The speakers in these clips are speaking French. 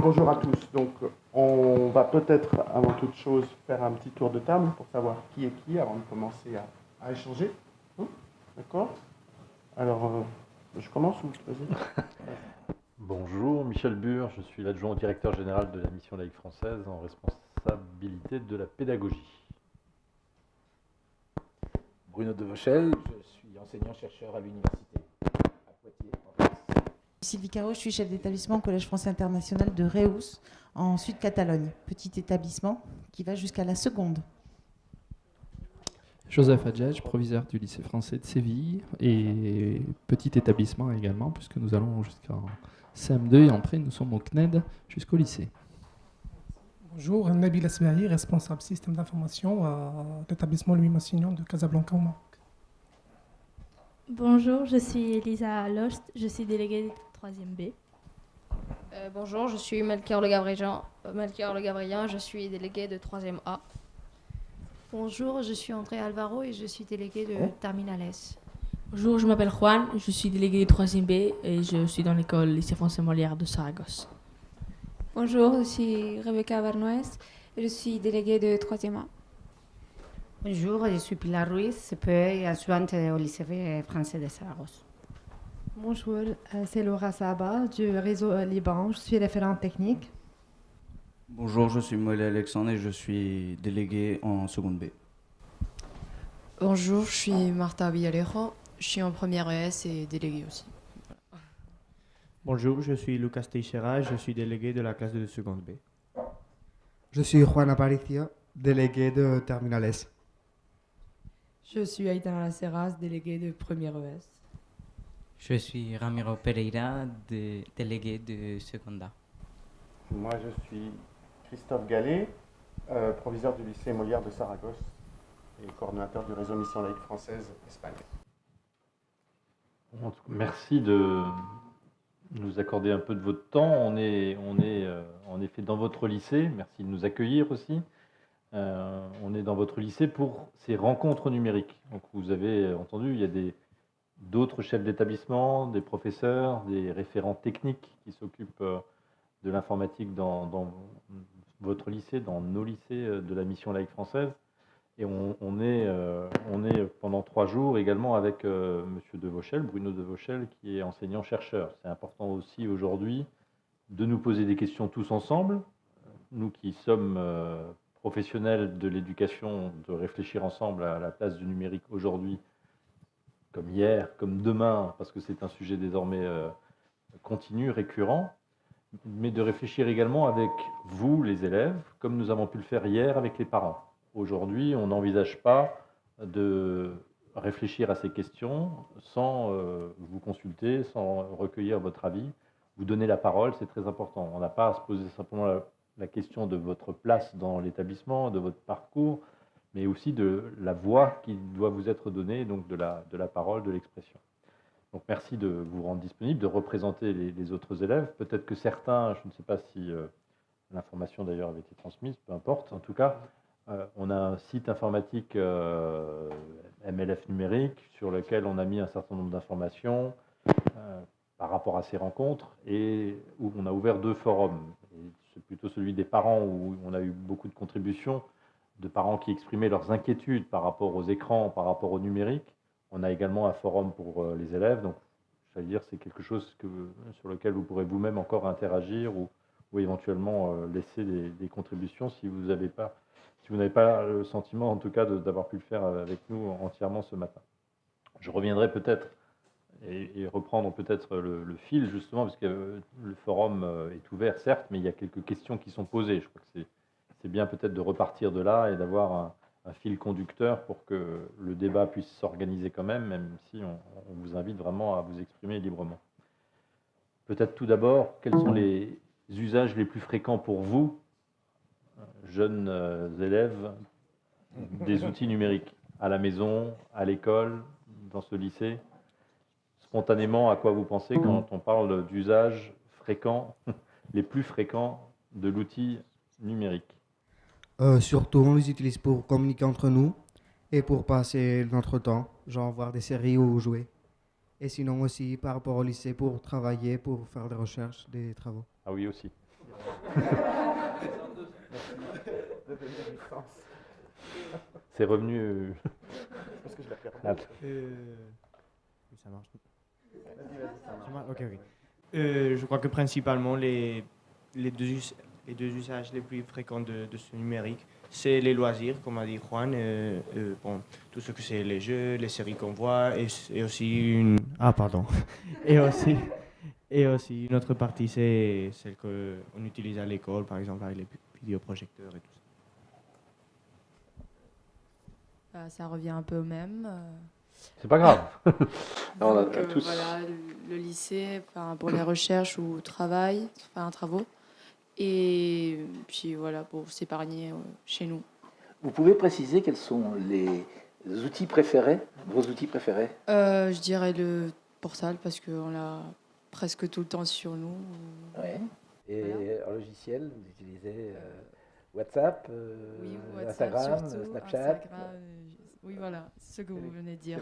Bonjour à tous. Donc, on va peut-être, avant toute chose, faire un petit tour de table pour savoir qui est qui avant de commencer à échanger. D'accord? Alors, je commence ou vas-y? Bonjour, Michel Bure, je suis l'adjoint au directeur général de la mission laïque française en responsabilité de la pédagogie. Bruno Devauchel, je suis enseignant-chercheur à l'université à Poitiers, en France. Sylvie Caro, je suis chef d'établissement au Collège français international de Reus, en Sud-Catalogne. Petit établissement qui va jusqu'à la seconde. Joseph Adjadj, proviseur du lycée français de Séville, et petit établissement également, puisque nous allons jusqu'en CM2 et après nous sommes au CNED jusqu'au lycée. Bonjour, Nabil Asmahi, responsable système d'information à l'établissement Louis-Massignon de Casablanca au Maroc. Bonjour, je suis Elisa Lost, je suis déléguée de 3e B. Bonjour, je suis Melchior Le Gabriellan, je suis délégué de 3e A. Bonjour, je suis André Alvaro et je suis délégué de Terminal S. Bonjour, je m'appelle Juan, je suis délégué de 3e B et je suis dans l'école lycée français Molière de Saragosse. Bonjour, je suis Rebecca Bernoès et je suis déléguée de 3e A. Bonjour, je suis Pilar Ruiz, CPE et adjointe au lycée français de Saragosse. Bonjour, c'est Laura Saba du réseau Liban, je suis référente technique. Bonjour, je suis Molly Alexandre et je suis déléguée en seconde B. Bonjour, je suis Marta Villalejo, je suis en première ES et déléguée aussi. Voilà. Bonjour, je suis Lucas Teixeira et je suis délégué de la classe de seconde B. Je suis Juan Aparicio, délégué de Terminal S. Je suis Aïtana Serras, délégué de première ES. Je suis Ramiro Pereira, délégué de seconda. Moi, je suis Christophe Gallet, proviseur du lycée Molière de Saragosse et coordonnateur du réseau Mission laïque française Espagne. Merci de nous accorder un peu de votre temps. On est en effet dans votre lycée. Merci de nous accueillir aussi. On est dans votre lycée pour ces rencontres numériques. Donc, vous avez entendu, il y a d'autres chefs d'établissement, des professeurs, des référents techniques qui s'occupent de l'informatique dans votre lycée, dans nos lycées de la mission laïque française. Et on est pendant 3 jours également avec Monsieur Devauchel, Bruno Devauchel, qui est enseignant-chercheur. C'est important aussi aujourd'hui de nous poser des questions tous ensemble, nous qui sommes professionnels de l'éducation, de réfléchir ensemble à la place du numérique aujourd'hui, comme hier, comme demain, parce que c'est un sujet désormais continu, récurrent, mais de réfléchir également avec vous, les élèves, comme nous avons pu le faire hier avec les parents. Aujourd'hui, on n'envisage pas de réfléchir à ces questions sans vous consulter, sans recueillir votre avis. Vous donner la parole, c'est très important. On n'a pas à se poser simplement la question de votre place dans l'établissement, de votre parcours, mais aussi de la voix qui doit vous être donnée, donc de la parole, de l'expression. Donc merci de vous rendre disponible, de représenter les autres élèves. Peut-être que certains, je ne sais pas si l'information d'ailleurs avait été transmise, peu importe. En tout cas, on a un site informatique MLF numérique sur lequel on a mis un certain nombre d'informations par rapport à ces rencontres et où on a ouvert 2 forums. C'est plutôt celui des parents où on a eu beaucoup de contributions de parents qui exprimaient leurs inquiétudes par rapport aux écrans, par rapport au numérique. On a également un forum pour les élèves, donc je veux dire c'est quelque chose sur lequel vous pourrez vous-même encore interagir ou éventuellement laisser des contributions si vous n'avez pas le sentiment en tout cas d'avoir pu le faire avec nous entièrement ce matin. Je reviendrai peut-être et reprendre peut-être le fil justement parce que le forum est ouvert certes, mais il y a quelques questions qui sont posées. Je crois que c'est bien peut-être de repartir de là et d'avoir un fil conducteur pour que le débat puisse s'organiser quand même si on vous invite vraiment à vous exprimer librement. Peut-être tout d'abord, quels sont les usages les plus fréquents pour vous, jeunes élèves, des outils numériques, à la maison, à l'école, dans ce lycée? Spontanément, à quoi vous pensez quand on parle d'usages fréquents, les plus fréquents de l'outil numérique? Surtout, on les utilise pour communiquer entre nous et pour passer notre temps, genre voir des séries ou jouer. Et sinon aussi, par rapport au lycée, pour travailler, pour faire des recherches, des travaux. Ah oui, aussi. C'est revenu. Parce que je l'ai perdu. Oui, ça marche. Ok, ok. Je crois que principalement les deux usages les plus fréquents de ce numérique, c'est les loisirs, comme a dit Juan, bon, tout ce que c'est les jeux, les séries qu'on voit, et aussi une... Ah, pardon. et aussi une autre partie, c'est celle qu'on utilise à l'école, par exemple avec les vidéoprojecteurs et tout ça. Ça revient un peu au même. C'est pas grave. Donc, On a tous. voilà, le lycée, pour les recherches ou travail, travaux. Et puis voilà, pour s'épargner chez nous. Vous pouvez préciser quels sont les outils préférés, vos outils préférés? Je dirais le portable parce qu'on l'a presque tout le temps sur nous. Ouais. Et voilà. En logiciel, vous utilisez WhatsApp, oui, WhatsApp Instagram, surtout, Snapchat. Instagram, oui, voilà, c'est ce que vous venez de dire.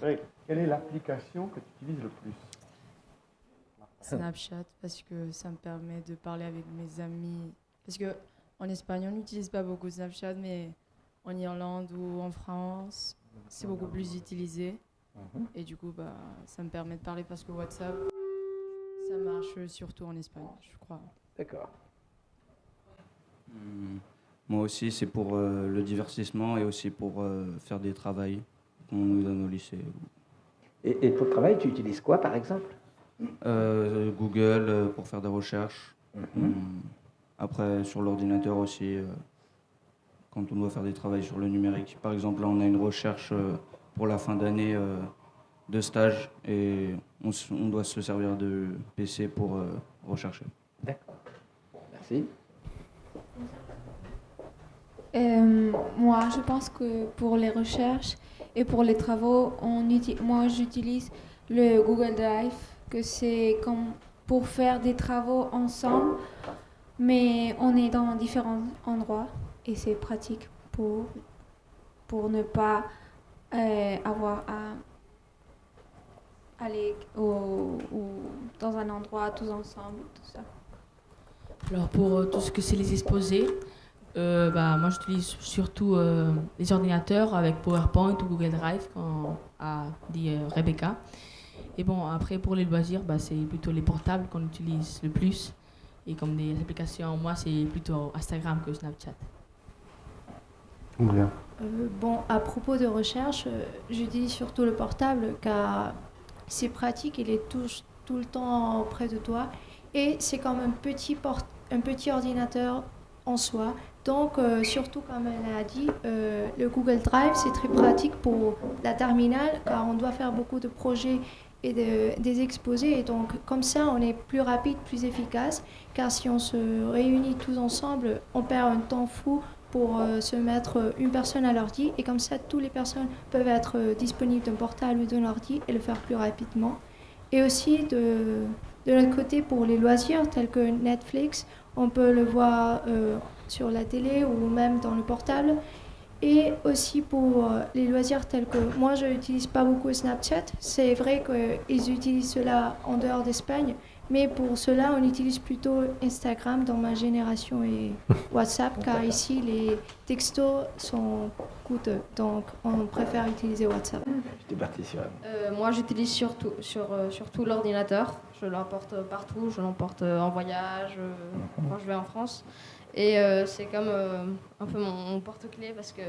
Quelle est l'application que tu utilises le plus? Snapchat, parce que ça me permet de parler avec mes amis. Parce qu'en Espagne, on n'utilise pas beaucoup Snapchat, mais en Irlande ou en France, c'est beaucoup plus utilisé. Et du coup, ça me permet de parler parce que WhatsApp, ça marche surtout en Espagne, je crois. D'accord. Moi aussi, c'est pour le divertissement et aussi pour faire des travaux qu'on nous donne au lycée. Et pour le travail, tu utilises quoi, par exemple? Google pour faire des recherches. Après, sur l'ordinateur aussi, quand on doit faire des travaux sur le numérique. Par exemple, là, on a une recherche pour la fin d'année de stage et on doit se servir de PC pour rechercher. D'accord. Merci. Moi, je pense que pour les recherches et pour les travaux, moi, j'utilise le Google Drive, que c'est comme pour faire des travaux ensemble, mais on est dans différents endroits et c'est pratique pour ne pas avoir à aller dans un endroit tous ensemble, tout ça. Alors pour tout ce que c'est les exposés, moi j'utilise surtout les ordinateurs avec PowerPoint ou Google Drive, comme a dit Rebecca. Et bon, après pour les loisirs, c'est plutôt les portables qu'on utilise le plus. Et comme des applications, moi c'est plutôt Instagram que Snapchat. Bon, à propos de recherche, j'utilise surtout le portable car c'est pratique, il est tout le temps près de toi. Et c'est comme un petit ordinateur en soi. Donc, surtout comme elle a dit, le Google Drive, c'est très pratique pour la terminale car on doit faire beaucoup de projets et des exposés. Et donc, comme ça, on est plus rapide, plus efficace. Car si on se réunit tous ensemble, on perd un temps fou pour se mettre une personne à l'ordi. Et comme ça, toutes les personnes peuvent être disponibles d'un portable ou d'un ordi et le faire plus rapidement. Et aussi, de l'autre côté, pour les loisirs tels que Netflix, on peut le voir sur la télé ou même dans le portable. Et aussi pour les loisirs tels que moi, je n'utilise pas beaucoup Snapchat. C'est vrai qu'ils utilisent cela en dehors d'Espagne, mais pour cela, on utilise plutôt Instagram dans ma génération et WhatsApp, car ici, les textos sont coûteux, donc on préfère utiliser WhatsApp. J'étais parti sur... Moi, j'utilise surtout l'ordinateur. Je l'emporte partout, je l'emporte en voyage, quand je vais en France. Et c'est comme un peu mon porte-clés parce que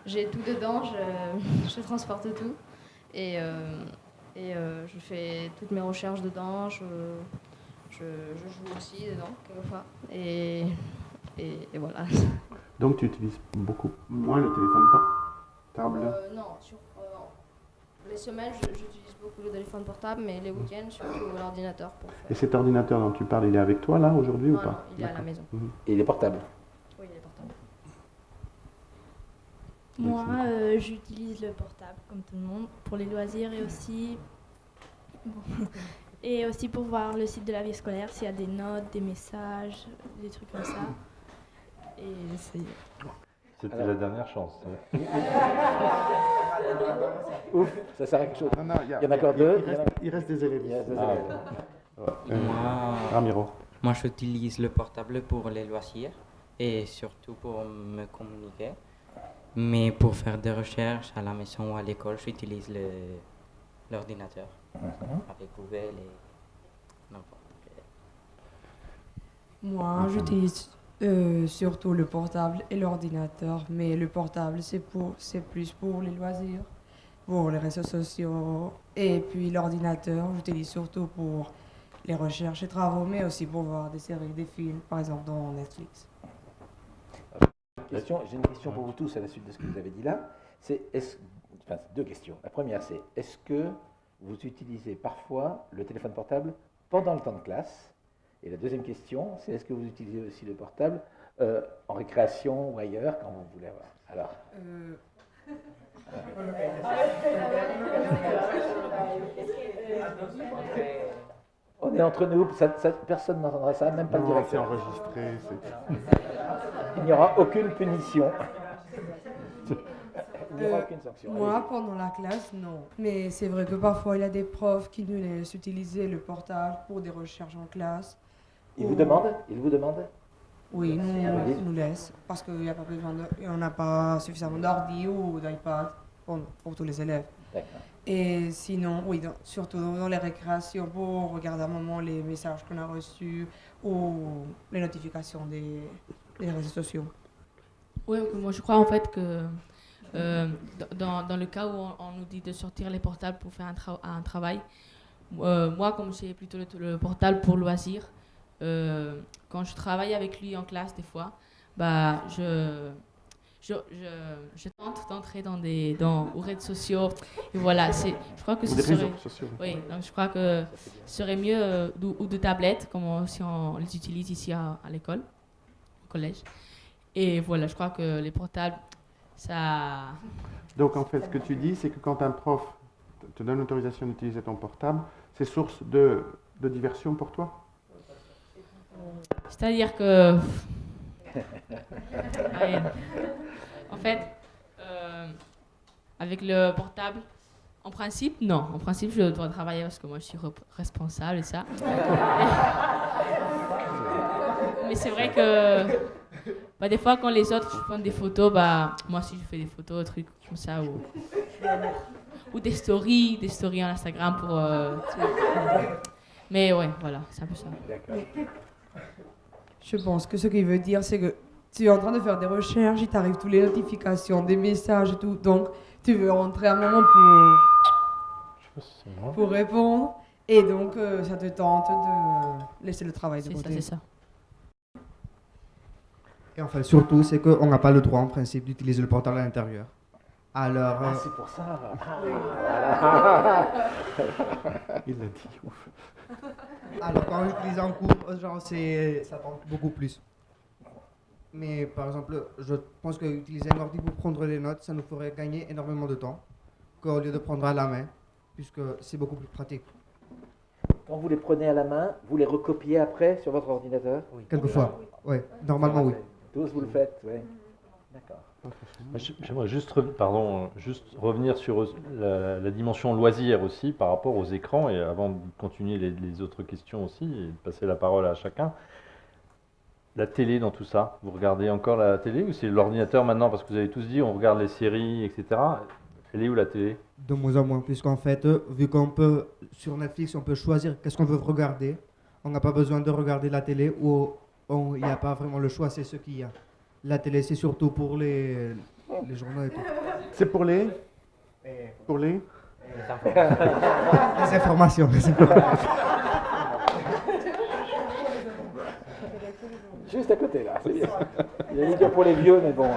j'ai tout dedans, je transporte tout. Et je fais toutes mes recherches dedans, je joue aussi dedans, quelquefois. Et voilà. Donc tu utilises beaucoup moins le téléphone portable? Non, sur les semaines, j'utilise beaucoup le téléphone portable, mais les week-ends, surtout l'ordinateur. Et cet ordinateur dont tu parles, il est avec toi là aujourd'hui ou pas? Non, il est à la maison. Et il est portable? Oui, il est portable. Moi, j'utilise le portable, comme tout le monde, pour les loisirs et aussi pour voir le site de la vie scolaire, s'il y a des notes, des messages, des trucs comme ça. Et c'est... C'était la dernière chance. Ouf, ça sert à quelque chose. Non, il y en a encore deux. Il reste des élèves. Il reste des élèves. Ramiro. Moi, j'utilise le portable pour les loisirs et surtout pour me communiquer. Mais pour faire des recherches à la maison ou à l'école, j'utilise l'ordinateur avec Google et n'importe quel. Moi, j'utilise surtout le portable et l'ordinateur, mais le portable, c'est plus pour les loisirs, pour les réseaux sociaux, et puis l'ordinateur, j'utilise surtout pour les recherches et travaux, mais aussi pour voir des séries, des films, par exemple dans Netflix. J'ai une question pour vous tous à la suite de ce que vous avez dit là. Enfin, deux questions. La première, c'est est-ce que vous utilisez parfois le téléphone portable pendant le temps de classe? Et la deuxième question, c'est est-ce que vous utilisez aussi le portable en récréation ou ailleurs quand vous voulez avoir? Alors. On est entre nous, personne n'entendra ça, même pas le directeur. C'est enregistré. Il n'y aura aucune punition. Il n'y aura aucune sanction. Moi, pendant la classe, non. Mais c'est vrai que parfois, il y a des profs qui nous laissent utiliser le portable pour des recherches en classe. Ils vous demandent? Oui, nous laissent. Parce qu'on n'a pas suffisamment d'ordi ou d'iPad pour tous les élèves. D'accord. Et sinon, oui, surtout dans les récréations, pour regarder à un moment les messages qu'on a reçus ou les notifications des réseaux sociaux. Oui, moi je crois en fait que dans le cas où on nous dit de sortir les portables pour faire un travail, moi comme j'ai plutôt le portable pour loisir, quand je travaille avec lui en classe des fois, bah je tente d'entrer aux réseaux sociaux et voilà, je crois que ce serait, oui, donc je crois que ce serait mieux ou de tablettes comme si on les utilise ici à l'école, au collège. Et voilà, je crois que les portables, ça... Donc en fait, ce que tu dis, c'est que quand un prof te donne l'autorisation d'utiliser ton portable, c'est source de diversion pour toi? C'est-à-dire que... En fait, avec le portable, en principe, non. En principe, je dois travailler parce que moi, je suis responsable et ça. Mais c'est vrai que des fois, quand les autres font des photos, moi aussi, je fais des photos, des trucs comme ça. Ou des stories en Instagram pour... Mais ouais, voilà, c'est un peu ça. Je pense que ce qu'il veut dire, c'est que tu es en train de faire des recherches, il t'arrive toutes les notifications, des messages et tout. Donc, tu veux rentrer un moment pour répondre. Et donc, ça te tente de laisser le travail de côté. C'est ça. Et en fait, surtout, c'est qu'on n'a pas le droit, en principe, d'utiliser le portable à l'intérieur. Alors... c'est pour ça. Il l'a dit, ouf. Alors, quand on l'utilise en cours, genre, ça tente beaucoup plus. Mais par exemple, je pense qu'utiliser un ordi pour prendre des notes, ça nous ferait gagner énormément de temps qu'au lieu de prendre à la main, puisque c'est beaucoup plus pratique. Quand vous les prenez à la main, vous les recopiez après sur votre ordinateur? Quelquefois, oui. Normalement, oui. Tous vous le faites, oui. D'accord. J'aimerais juste revenir sur la dimension loisir aussi par rapport aux écrans, et avant de continuer les autres questions aussi, et de passer la parole à chacun. La télé dans tout ça, vous regardez encore la télé ou c'est l'ordinateur maintenant? Parce que vous avez tous dit on regarde les séries, etc. Elle est où la télé? De moins en moins, puisqu'en fait, vu qu'on peut, sur Netflix, on peut choisir qu'est-ce qu'on veut regarder, on n'a pas besoin de regarder la télé ou il n'y a pas vraiment le choix, c'est ce qu'il y a. La télé, c'est surtout pour les journaux et tout. C'est pour les informations. Juste à côté, là. Il a dit dire pour les vieux, mais bon.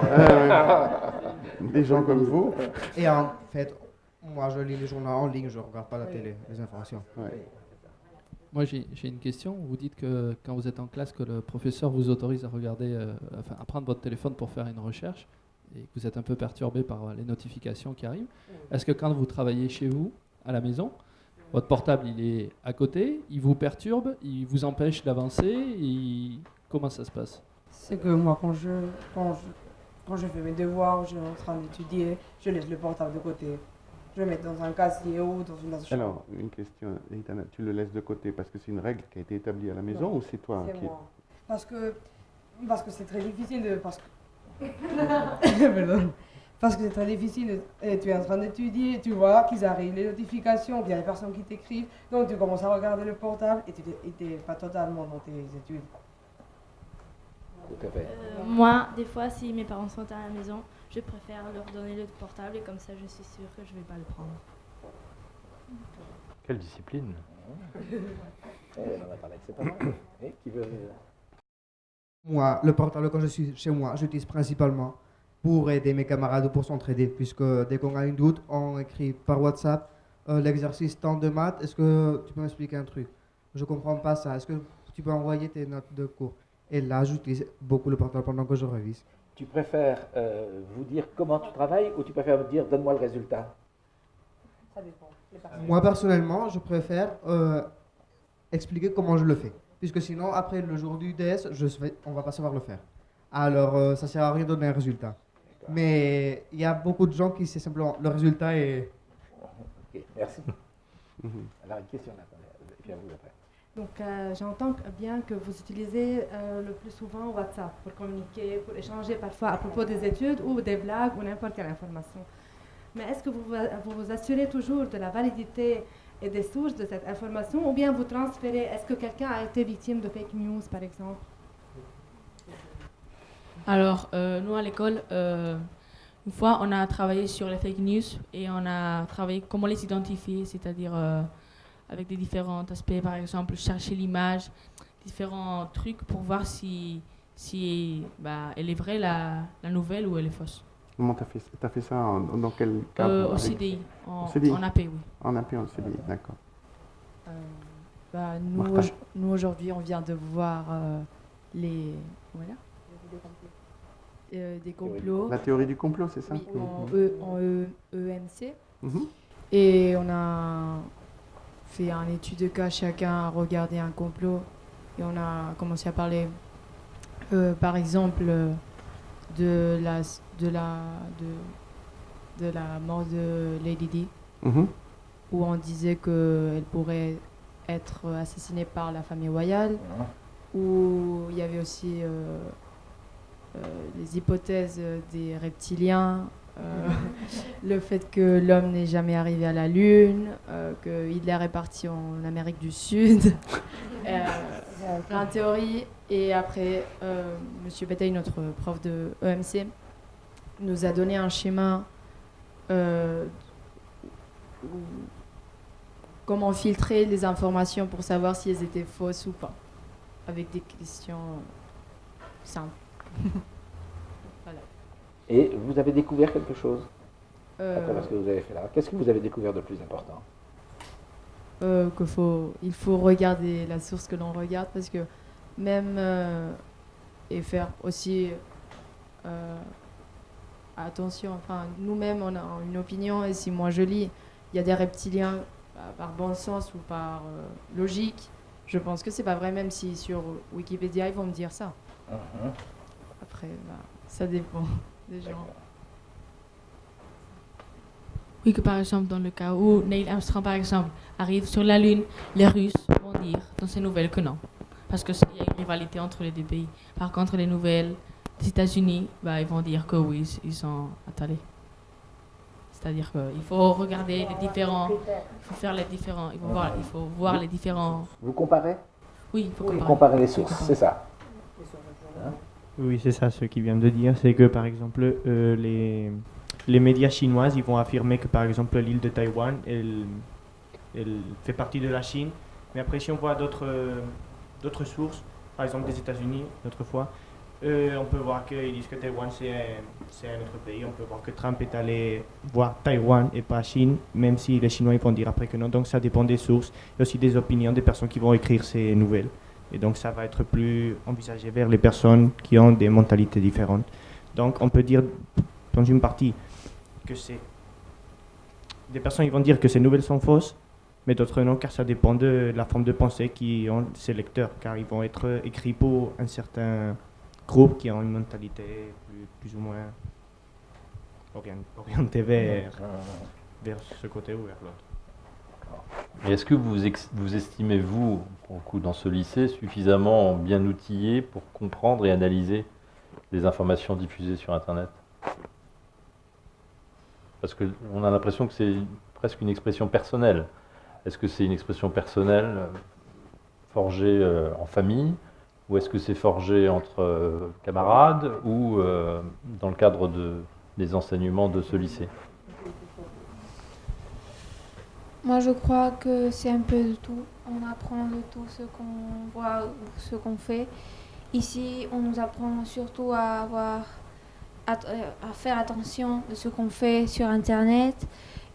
Des gens comme vous. Et en fait, moi, je lis les journaux en ligne, je ne regarde pas la télé, les informations. Ouais. Moi, j'ai une question. Vous dites que quand vous êtes en classe, que le professeur vous autorise à regarder, à prendre votre téléphone pour faire une recherche, et que vous êtes un peu perturbé par les notifications qui arrivent. Est-ce que quand vous travaillez chez vous, à la maison, votre portable, il est à côté, il vous perturbe, il vous empêche d'avancer, comment ça se passe? C'est que moi, quand je fais mes devoirs, je suis en train d'étudier, je laisse le portable de côté. je vais mettre dans un casier ou dans une chambre. Alors, une question, Aitana, tu le laisses de côté parce que c'est une règle qui a été établie à la maison ou c'est toi C'est qui... moi. Parce que c'est très difficile de... Pardon. Parce que c'est très difficile, et tu es en train d'étudier, tu vois qu'ils arrivent, les notifications, puis il y a des personnes qui t'écrivent, donc tu commences à regarder le portable et tu n'es pas totalement dans tes études. Tout à fait. Moi, des fois, si mes parents sont à la maison, je préfère leur donner le portable et comme ça, je suis sûre que je ne vais pas le prendre. Quelle discipline. On va parler de c'est pas mal. Et qui veut... Moi, le portable, quand je suis chez moi, j'utilise principalement pour aider mes camarades ou pour s'entraider, puisque dès qu'on a une doute, on écrit par WhatsApp l'exercice temps de maths. Est-ce que tu peux m'expliquer un truc? Je ne comprends pas ça. Est-ce que tu peux envoyer tes notes de cours? Et là, j'utilise beaucoup le portable pendant que je révise. Tu préfères vous dire comment tu travailles ou tu préfères me dire donne-moi le résultat? Ça dépend. Moi, personnellement, je préfère expliquer comment je le fais. Puisque sinon, après le jour du DS, on ne va pas savoir le faire. Alors, ça ne sert à rien de donner un résultat. Mais il y a beaucoup de gens qui, c'est simplement le résultat et... Ok, merci. Alors, une question là, et puis à vous après. Donc, j'entends bien que vous utilisez le plus souvent WhatsApp pour communiquer, pour échanger parfois à propos des études ou des blagues ou n'importe quelle information. Mais est-ce que vous assurez toujours de la validité et des sources de cette information ou bien vous transférez? Est-ce que quelqu'un a été victime de fake news, par exemple? Alors, nous à l'école, une fois, on a travaillé sur les fake news et on a travaillé comment les identifier, c'est-à-dire avec des différents aspects, par exemple, chercher l'image, différents trucs pour voir si elle est vraie, la nouvelle, ou elle est fausse. Comment t'as fait ça dans quel cadre? Au CDI, en AP, oui. En AP, en CDI, d'accord. Nous aujourd'hui, on vient de voir les... Voilà. Des complots. La théorie du complot, c'est ça? Oui, en EMC. Et on a fait une étude de cas, chacun a regardé un complot et on a commencé à parler, par exemple, de la mort de Lady Di, où on disait qu'elle pourrait être assassinée par la famille royale, où il y avait aussi les hypothèses des reptiliens, le fait que l'homme n'est jamais arrivé à la Lune, que Hitler est parti en Amérique du Sud, plein de théories. Et après, Monsieur Bataille, notre prof de EMC, nous a donné un schéma comment filtrer les informations pour savoir si elles étaient fausses ou pas, avec des questions simples. Voilà. Et vous avez découvert quelque chose après ce que vous avez fait là? Qu'est-ce que vous avez découvert de plus important? Il faut regarder la source que l'on regarde, parce que même et faire aussi attention. Enfin, nous-mêmes, on a une opinion, et si moi je lis, il y a des reptiliens par bon sens ou par logique. Je pense que c'est pas vrai, même si sur Wikipédia ils vont me dire ça. Après, ça dépend des gens. Oui, que par exemple, dans le cas où Neil Armstrong, par exemple, arrive sur la Lune, les Russes vont dire dans ces nouvelles que non. Parce qu'il y a une rivalité entre les deux pays. Par contre, les nouvelles des États-Unis, ils vont dire que oui, ils sont attardés. C'est-à-dire qu'il faut regarder les différents, il faut faire les différents, il faut voir les différents... Vous comparez? Oui, il faut comparer. Comparer les sources, c'est ça. Oui, c'est ça ce qu'il vient de dire. C'est que par exemple, les médias chinois, ils vont affirmer que par exemple l'île de Taïwan, elle fait partie de la Chine. Mais après, si on voit d'autres sources, par exemple des États-Unis, autrefois, on peut voir qu'ils disent que Taïwan c'est un autre pays. On peut voir que Trump est allé voir Taïwan et pas Chine, même si les Chinois ils vont dire après que non. Donc ça dépend des sources et aussi des opinions des personnes qui vont écrire ces nouvelles. Et donc ça va être plus envisagé vers les personnes qui ont des mentalités différentes. Donc on peut dire dans une partie que c'est des personnes qui vont dire que ces nouvelles sont fausses, mais d'autres non, car ça dépend de la forme de pensée qu'ont ces lecteurs, car ils vont être écrits pour un certain groupe qui ont une mentalité plus ou moins orientée vers vers ce côté ou vers l'autre. Et est-ce que vous estimez, vous, pour le coup, dans ce lycée, suffisamment bien outillé pour comprendre et analyser les informations diffusées sur Internet? Parce qu'on a l'impression que c'est presque une expression personnelle. Est-ce que c'est une expression personnelle forgée en famille, ou est-ce que c'est forgé entre camarades, ou dans le cadre des enseignements de ce lycée? Moi, je crois que c'est un peu de tout. On apprend de tout ce qu'on voit ou ce qu'on fait. Ici, on nous apprend surtout à faire attention de ce qu'on fait sur Internet.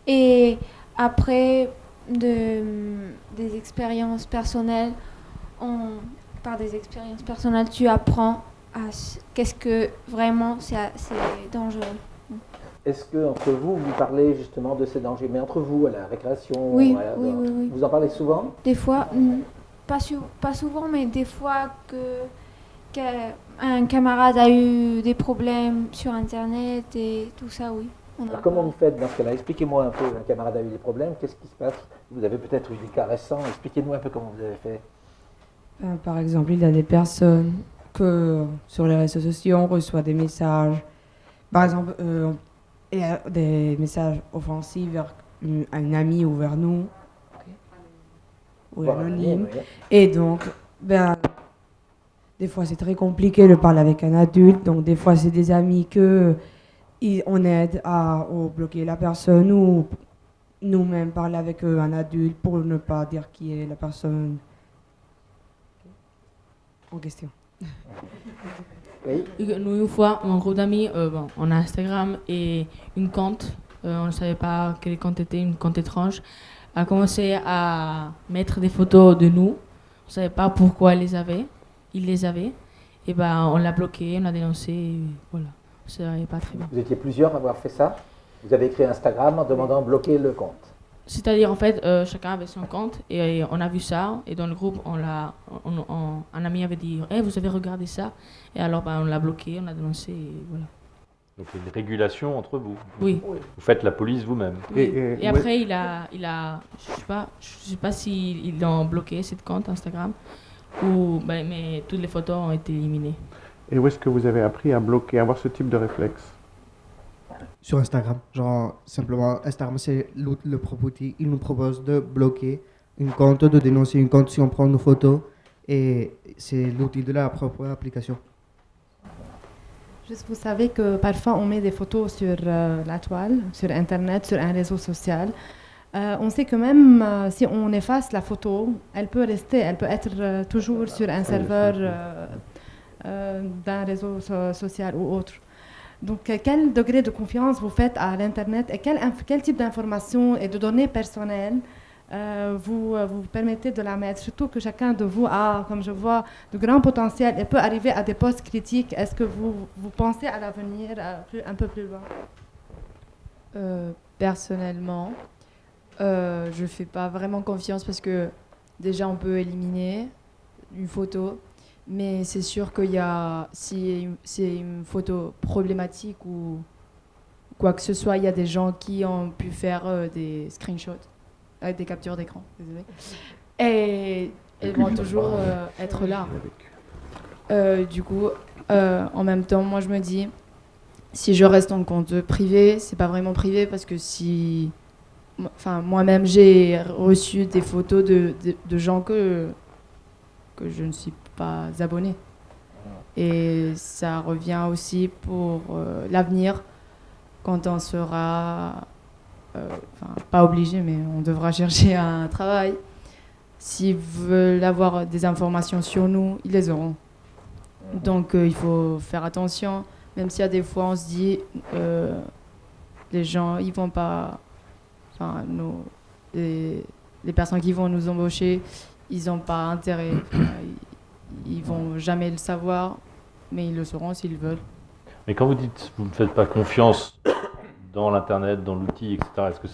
Et après, des expériences personnelles, par des expériences personnelles, tu apprends qu'est-ce que vraiment c'est dangereux. Est-ce que entre vous, vous parlez justement de ces dangers, mais entre vous, à la récréation, Oui, oui. Vous en parlez souvent? Des fois, pas souvent, mais des fois qu'un camarade a eu des problèmes sur Internet et tout ça, oui. Alors comment vous faites dans ce cas-là? Expliquez-moi un peu, un camarade a eu des problèmes, qu'est-ce qui se passe? Vous avez peut-être eu des cas récents, expliquez-nous un peu comment vous avez fait. Par exemple, il y a des personnes que sur les réseaux sociaux, on reçoit des messages, par exemple, des messages offensifs vers un ami ou vers nous, ou anonyme. Et donc, des fois c'est très compliqué de parler avec un adulte, donc des fois c'est des amis on aide à bloquer la personne ou nous-mêmes parler avec un adulte pour ne pas dire qui est la personne en question. Oui. Nous, une fois, mon groupe d'amis, on a Instagram et une compte, on ne savait pas quel compte était, une compte étrange, a commencé à mettre des photos de nous. On ne savait pas pourquoi il les avait. Et on l'a bloqué, on l'a dénoncé, et voilà. Ça n'allait pas très bien. Vous étiez plusieurs à avoir fait ça? Vous avez écrit Instagram en demandant de bloquer le compte? C'est-à-dire, en fait, chacun avait son compte et on a vu ça. Et dans le groupe, un ami avait dit hey, vous avez regardé ça? Et alors, on l'a bloqué, on l'a dénoncé, et voilà. Donc, il y a une régulation entre vous. Oui. Vous faites la police vous-même. Oui. Et après, il a je sais pas s'ils l'ont bloqué, cette compte Instagram, mais toutes les photos ont été éliminées. Et où est-ce que vous avez appris à bloquer, à avoir ce type de réflexe? Sur Instagram. Genre, simplement, Instagram, c'est le propriétaire. Il nous propose de bloquer une compte, de dénoncer une compte si on prend nos photos. Et c'est l'outil de la propre application. Juste, vous savez que parfois, on met des photos sur la toile, sur Internet, sur un réseau social. On sait que même si on efface la photo, elle peut rester, elle peut être toujours sur un serveur d'un réseau social ou autre. Donc, quel degré de confiance vous faites à l'Internet et quel type d'informations et de données personnelles vous permettez de la mettre? Surtout que chacun de vous a, comme je vois, de grands potentiels et peut arriver à des postes critiques. Est-ce que vous pensez à l'avenir un peu plus loin? Personnellement, je ne fais pas vraiment confiance parce que déjà on peut éliminer une photo. Mais c'est sûr qu'il y a, si c'est une photo problématique ou quoi que ce soit, il y a des gens qui ont pu faire des screenshots, des captures d'écran, désolé. Et elles vont toujours être là. Du coup, en même temps, moi je me dis, si je reste en compte privé, c'est pas vraiment privé parce que moi-même j'ai reçu des photos de gens que je ne suis pas abonné. Et ça revient aussi pour l'avenir, quand on sera, pas obligé, mais on devra chercher un travail. S'ils veulent avoir des informations sur nous, ils les auront. Donc il faut faire attention, même s'il y a des fois on se dit, les gens, ils vont pas, les personnes qui vont nous embaucher, ils n'ont pas intérêt. Ils vont jamais le savoir, mais ils le sauront s'ils veulent. Mais quand vous dites vous ne faites pas confiance dans l'Internet, dans l'outil, etc., est-ce que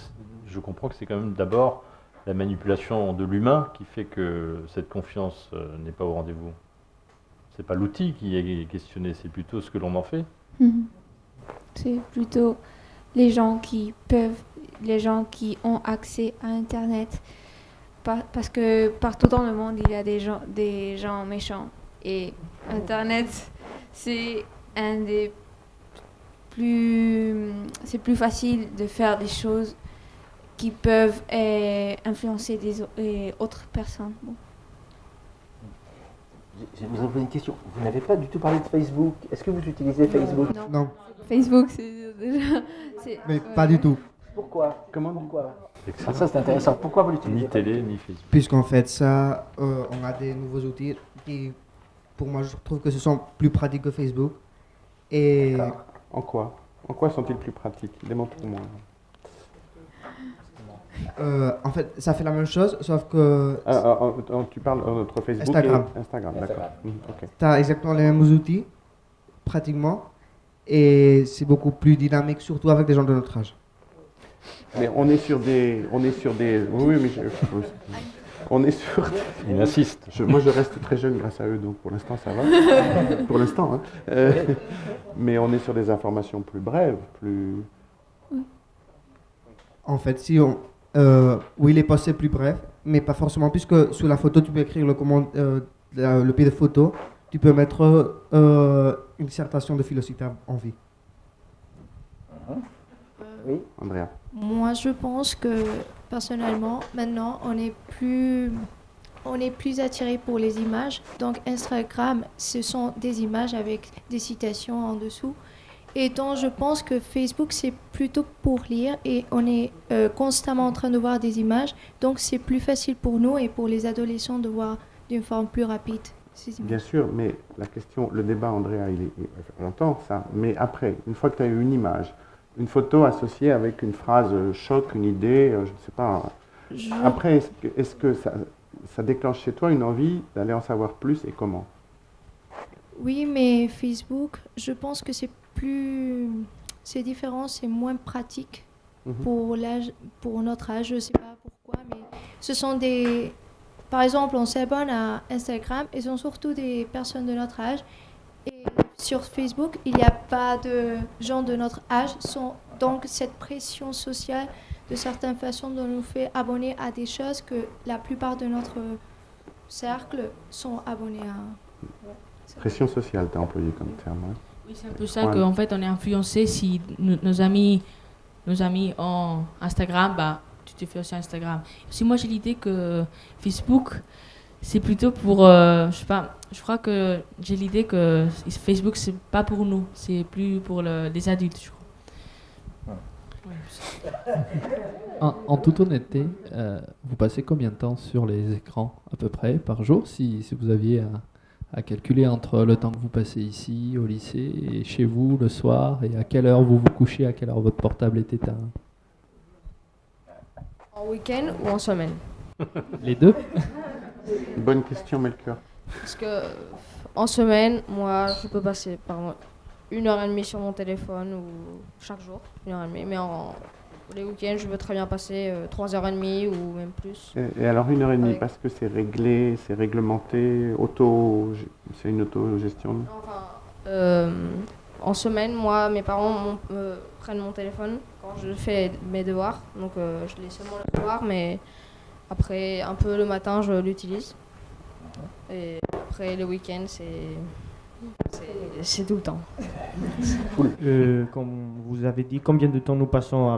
je comprends que c'est quand même d'abord la manipulation de l'humain qui fait que cette confiance n'est pas au rendez-vous? C'est pas l'outil qui est questionné, c'est plutôt ce que l'on en fait. C'est plutôt les gens qui peuvent les gens qui ont accès à Internet. Parce que partout dans le monde, il y a des gens méchants. Et Internet, c'est c'est plus facile de faire des choses qui peuvent influencer des autres personnes. Bon. Je vous envoie une question. Vous n'avez pas du tout parlé de Facebook. Est-ce que vous utilisez Facebook? Non. Facebook, c'est déjà... Mais pas du tout. Pourquoi? Pourquoi? Ça c'est intéressant. Pourquoi vous l'utilisez? Ni télé, ni Facebook. Puisqu'en fait, ça, on a des nouveaux outils qui, pour moi, je trouve que ce sont plus pratiques que Facebook. Et En quoi sont-ils plus pratiques? Démontre-moi. En fait, ça fait la même chose, sauf que... Tu parles entre Facebook Instagram. et Instagram, d'accord. Ok. Tu as exactement les mêmes outils, pratiquement, et c'est beaucoup plus dynamique, surtout avec des gens de notre âge. Mais on est sur des... Oui, mais on est sur... Il insiste. Moi, je reste très jeune grâce à eux, donc pour l'instant, ça va. Pour l'instant, hein. Mais on est sur des informations plus brèves, plus... En fait, si on... oui, les posts, c'est plus bref, mais pas forcément, puisque sur la photo, tu peux écrire le pied de photo, tu peux mettre une dissertation de philosophie en vie. Oui, Andrea. Moi, je pense que personnellement, maintenant, on est plus attiré pour les images. Donc, Instagram, ce sont des images avec des citations en dessous. Et donc, je pense que Facebook, c'est plutôt pour lire et on est constamment en train de voir des images. Donc, c'est plus facile pour nous et pour les adolescents de voir d'une forme plus rapide ces images. Bien sûr, mais la question, le débat, Andrea, j'entends ça, mais après, une fois que tu as eu une image, une photo associée avec une phrase choc, une idée, je ne sais pas. Après, est-ce que ça déclenche chez toi une envie d'aller en savoir plus et comment? Oui, mais Facebook, je pense que c'est différent, c'est moins pratique pour notre âge, je ne sais pas pourquoi, mais ce sont par exemple, on s'abonne à Instagram et ce sont surtout des personnes de notre âge. Et sur Facebook, il n'y a pas de gens de notre âge. Donc, cette pression sociale, de certaines façons, nous fait abonner à des choses que la plupart de notre cercle sont abonnés à. Pression sociale, tu as employé comme terme. Hein. Oui, c'est un peu ça qu'en fait, on est influencé. Si nos amis ont Instagram, bah, tu te fais aussi Instagram. Aussi, moi, j'ai l'idée que Facebook, c'est plutôt pour... je sais pas, je crois que j'ai l'idée que Facebook, c'est pas pour nous. C'est plus pour les adultes, je crois. En toute honnêteté, vous passez combien de temps sur les écrans à peu près par jour, si vous aviez à calculer entre le temps que vous passez ici, au lycée, et chez vous le soir, et à quelle heure vous vous couchez, à quelle heure votre portable est éteint? En week-end ou en semaine? Les deux? Bonne question, Melchior. Parce que en semaine, moi, je peux passer par 1h30 sur mon téléphone ou chaque jour, 1h30. Mais les week-ends, je peux très bien passer 3h30 ou même plus. Et alors 1h30, parce que c'est réglé, c'est réglementé, c'est une autogestion? Enfin, en semaine, moi, mes parents prennent mon téléphone quand je fais mes devoirs. Donc je l'ai seulement le soir, mais après, un peu le matin, je l'utilise. Et après, le week-end, c'est tout le temps. Comme vous avez dit, combien de temps nous passons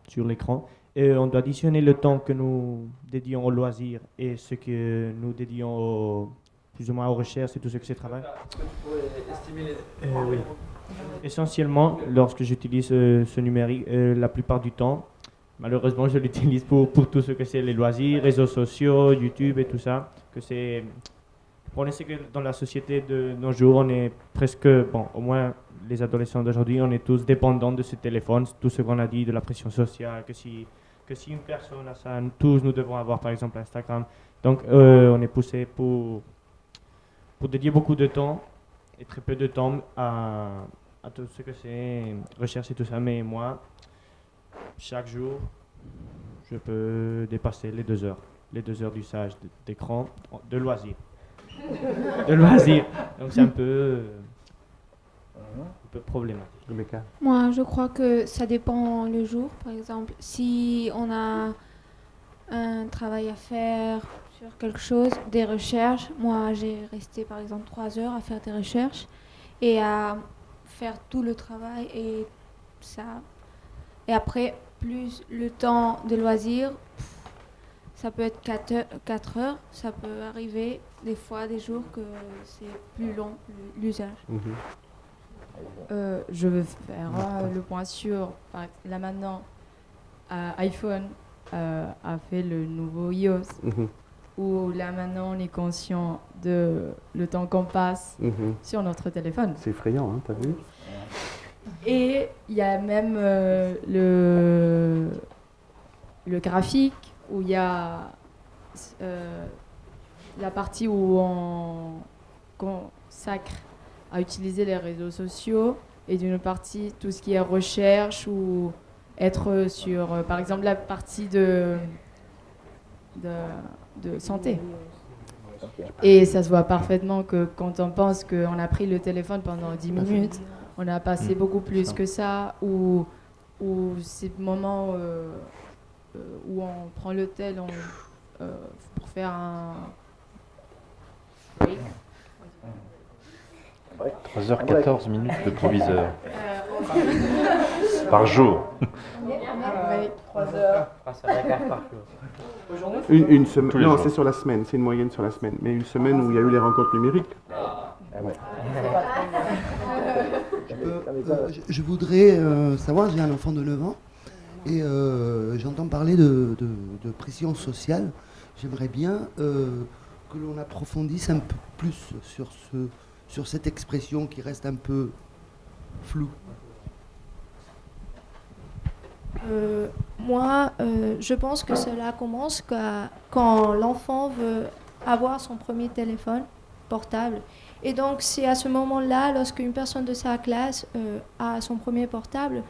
sur l'écran? On doit additionner le temps que nous dédions aux loisirs et ce que nous dédions plus ou moins aux recherches et tout ce que c'est travail. Oui. Essentiellement, lorsque j'utilise ce numérique, la plupart du temps, malheureusement, je l'utilise pour tout ce que c'est les loisirs, réseaux sociaux, YouTube et tout ça. On sait que dans la société de nos jours, on est presque, au moins les adolescents d'aujourd'hui, on est tous dépendants de ce téléphone, tout ce qu'on a dit, de la pression sociale, que si une personne a ça, nous devons avoir par exemple Instagram. Donc on est poussé pour dédier beaucoup de temps et très peu de temps à tout ce que c'est recherche et tout ça. Mais moi, chaque jour, je peux dépasser les 2 heures d'usage d'écran, de loisirs. De loisirs. Donc c'est un peu... un peu problématique. Moi, je crois que ça dépend le jour. Par exemple, si on a un travail à faire sur quelque chose, des recherches, moi, j'ai resté par exemple 3 heures à faire des recherches et à faire tout le travail et ça. Et après, plus le temps de loisir, ça peut être 4 heures, ça peut arriver des fois, des jours que c'est plus long l'usage. Je veux faire le point sur, là maintenant, iPhone a fait le nouveau iOS, où là maintenant on est conscient de le temps qu'on passe sur notre téléphone. C'est effrayant, hein, t'as vu? Et il y a même le graphique, où il y a la partie où on consacre à utiliser les réseaux sociaux, et d'une partie tout ce qui est recherche ou être sur, par exemple, la partie de santé. Et ça se voit parfaitement que quand on pense qu'on a pris le téléphone pendant 10 minutes, on a passé beaucoup plus que ça, ou ces moments où on prend le tel pour faire un break. 3h14 de proviseur. Par jour. 3 heures. Une semaine. Tous les Non, jours. c'est sur la semaine, c'est une moyenne sur la semaine. Mais une semaine où il y a eu les rencontres numériques. Je voudrais savoir, j'ai un enfant de 9 ans et j'entends parler de pression sociale. J'aimerais bien que l'on approfondisse un peu plus sur cette expression qui reste un peu floue. Moi, je pense que cela commence quand l'enfant veut avoir son premier téléphone portable. Et donc, c'est à ce moment-là, lorsqu'une personne de sa classe a son premier portable,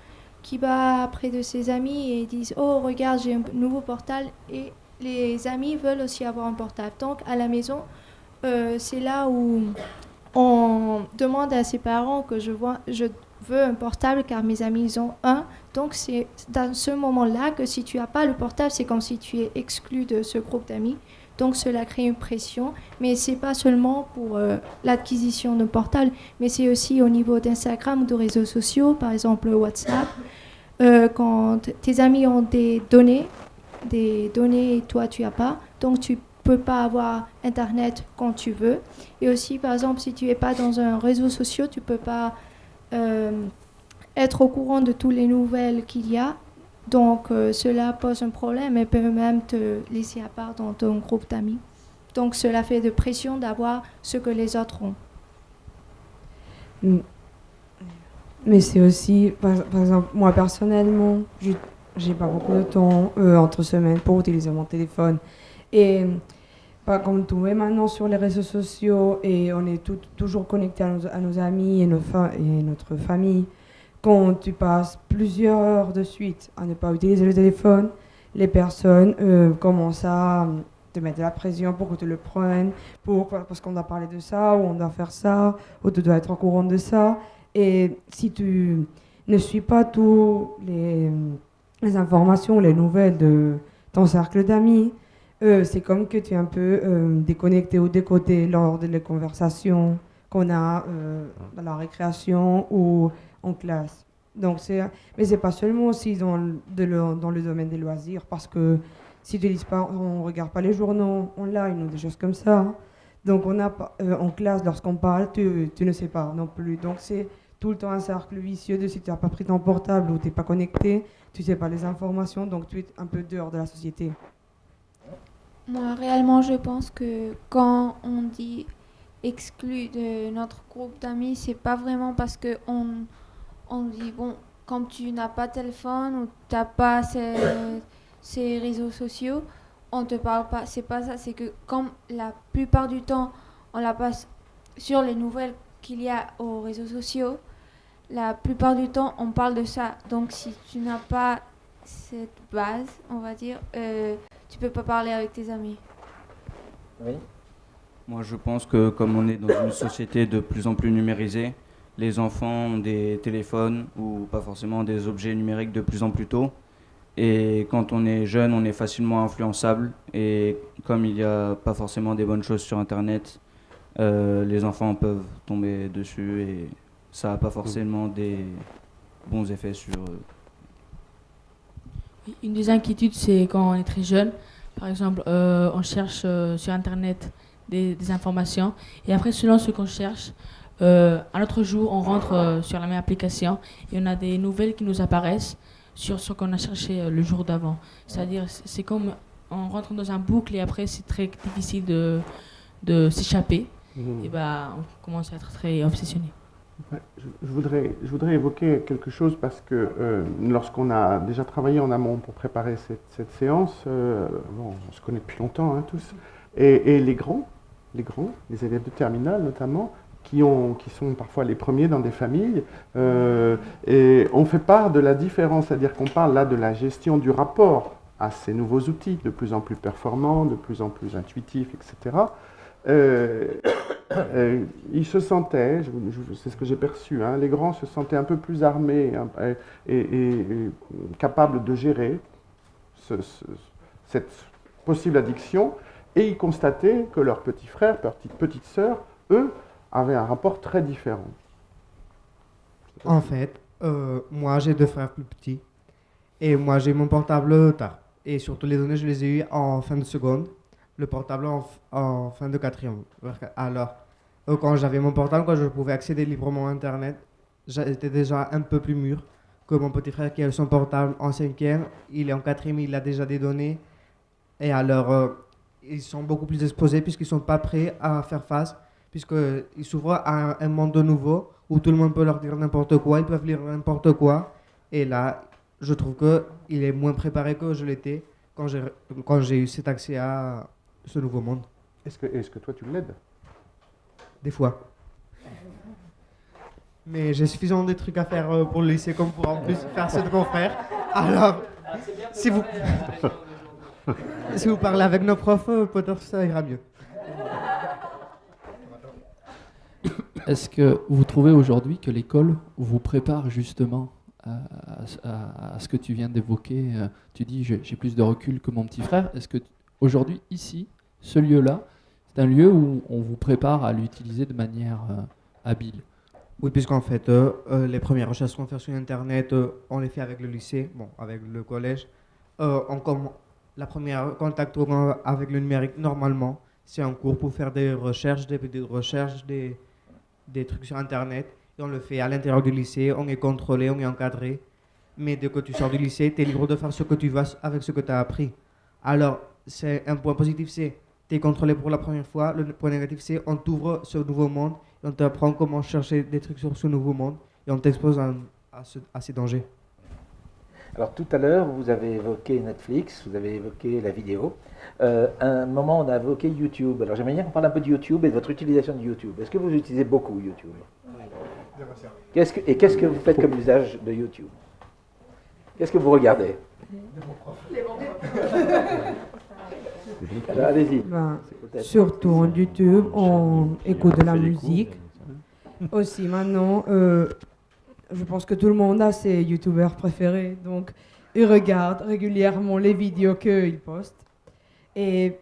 qui va près de ses amis et disent « Oh, regarde, j'ai un nouveau portable ». Et les amis veulent aussi avoir un portable. Donc, à la maison, c'est là où on demande à ses parents que je veux un portable car mes amis ils ont un. Donc, c'est dans ce moment-là que si tu n'as pas le portable, c'est comme si tu es exclu de ce groupe d'amis. Donc, cela crée une pression. Mais ce n'est pas seulement pour l'acquisition d'un portable, mais c'est aussi au niveau d'Instagram ou de réseaux sociaux, par exemple WhatsApp. Quand tes amis ont des données et toi, tu n'as pas. Donc, tu peux pas avoir Internet quand tu veux. Et aussi, par exemple, si tu n'es pas dans un réseau social, tu peux pas être au courant de toutes les nouvelles qu'il y a. Donc, cela pose un problème et peut même te laisser à part dans ton groupe d'amis. Donc, cela fait de pression d'avoir ce que les autres ont. Mais c'est aussi, par exemple, moi personnellement, j'ai pas beaucoup de temps entre semaines pour utiliser mon téléphone. Et comme tout est maintenant sur les réseaux sociaux et on est toujours connecté à nos amis et notre famille, quand tu passes plusieurs heures de suite à ne pas utiliser le téléphone, les personnes commencent à te mettre de la pression pour que tu le prennes, parce qu'on doit parler de ça, ou on doit faire ça, ou tu dois être au courant de ça. Et si tu ne suis pas toutes les informations, les nouvelles de ton cercle d'amis, c'est comme que tu es un peu déconnecté ou décoté lors des conversations qu'on a dans la récréation ou en classe. Donc mais c'est pas seulement aussi dans le domaine des loisirs, parce que si tu lis pas, on regarde pas les journaux online ou des choses comme ça. Donc en classe, lorsqu'on parle, tu ne sais pas non plus. Donc c'est tout le temps un cercle vicieux de si tu n'as pas pris ton portable ou tu n'es pas connecté, tu ne sais pas les informations, donc tu es un peu dehors de la société. Moi, réellement, je pense que quand on dit exclu de notre groupe d'amis, c'est pas vraiment parce que on dit, bon, quand tu n'as pas de téléphone ou tu n'as pas ces réseaux sociaux, on te parle pas. C'est pas ça, c'est que comme la plupart du temps, on la passe sur les nouvelles qu'il y a aux réseaux sociaux, la plupart du temps, on parle de ça. Donc, si tu n'as pas cette base, on va dire, tu peux pas parler avec tes amis. Oui. Moi, je pense que comme on est dans une société de plus en plus numérisée, les enfants ont des téléphones ou pas forcément des objets numériques de plus en plus tôt. Et quand on est jeune, on est facilement influençable. Et comme il n'y a pas forcément des bonnes choses sur Internet, les enfants peuvent tomber dessus et ça n'a pas forcément des bons effets sur eux. Une des inquiétudes, c'est quand on est très jeune. Par exemple, on cherche sur Internet des informations. Et après, selon ce qu'on cherche, un autre jour, on rentre sur la même application et on a des nouvelles qui nous apparaissent sur ce qu'on a cherché le jour d'avant. C'est-à-dire, c'est comme on rentre dans un boucle et après, c'est très difficile de s'échapper. Et bah, on commence à être très obsessionné. Ouais, je voudrais évoquer quelque chose parce que lorsqu'on a déjà travaillé en amont pour préparer cette séance, bon, on se connaît depuis longtemps hein, tous, et les grands, les élèves de terminale notamment, qui sont parfois les premiers dans des familles, et on fait part de la différence, c'est-à-dire qu'on parle là de la gestion du rapport à ces nouveaux outils, de plus en plus performants, de plus en plus intuitifs, etc. Ils se sentaient, c'est ce que j'ai perçu, hein, les grands se sentaient un peu plus armés et capables de gérer cette possible addiction, et ils constataient que leurs petits frères, petites sœurs, eux, avaient un rapport très différent. En fait, moi j'ai 2 frères plus petits, et moi j'ai mon portable tard, et surtout les données je les ai eues en fin de seconde. Le portable en fin de 4e. Alors, quand j'avais mon portable, quand je pouvais accéder librement à Internet, j'étais déjà un peu plus mûr que mon petit frère qui a son portable en 5e. Il est en 4e, il a déjà des données. Et alors, ils sont beaucoup plus exposés puisqu'ils ne sont pas prêts à faire face, puisqu'ils s'ouvrent à un monde nouveau où tout le monde peut leur dire n'importe quoi, ils peuvent lire n'importe quoi. Et là, je trouve qu'il est moins préparé que je l'étais quand j'ai eu cet accès à ce nouveau monde. Est-ce que toi tu l'aides? Des fois. Mais j'ai suffisamment de trucs à faire pour le lycée comme pour en plus faire ceux de mon frère. Alors, si vous parlez avec nos profs, peut-être ça ira mieux. Est-ce que vous trouvez aujourd'hui que l'école vous prépare justement à ce que tu viens d'évoquer? Tu dis j'ai plus de recul que mon petit frère. Est-ce que aujourd'hui, ici, ce lieu-là, c'est un lieu où on vous prépare à l'utiliser de manière habile? Oui, puisqu'en fait, les premières recherches qu'on fait sur Internet, on les fait avec le lycée, bon, avec le collège. La première contact avec le numérique, normalement, c'est un cours pour faire des recherches, des trucs sur Internet. Et on le fait à l'intérieur du lycée, on est contrôlé, on est encadré. Mais dès que tu sors du lycée, tu es libre de faire ce que tu veux avec ce que tu as appris. Alors, c'est un point positif, c'est tu es contrôlé pour la première fois. Le point négatif, c'est on t'ouvre ce nouveau monde et on t'apprend comment chercher des trucs sur ce nouveau monde et on t'expose à ces dangers. Alors tout à l'heure, vous avez évoqué Netflix, vous avez évoqué la vidéo. Un moment, on a évoqué YouTube. Alors j'aimerais bien qu'on parle un peu de YouTube et de votre utilisation de YouTube. Est-ce que vous utilisez beaucoup YouTube? Qu'est-ce que vous faites comme usage de YouTube? Qu'est-ce que vous regardez? Alors, allez-y. Surtout en YouTube, on écoute de la musique. Aussi maintenant, je pense que tout le monde a ses youtubeurs préférés, donc ils regardent régulièrement les vidéos qu'ils postent. Et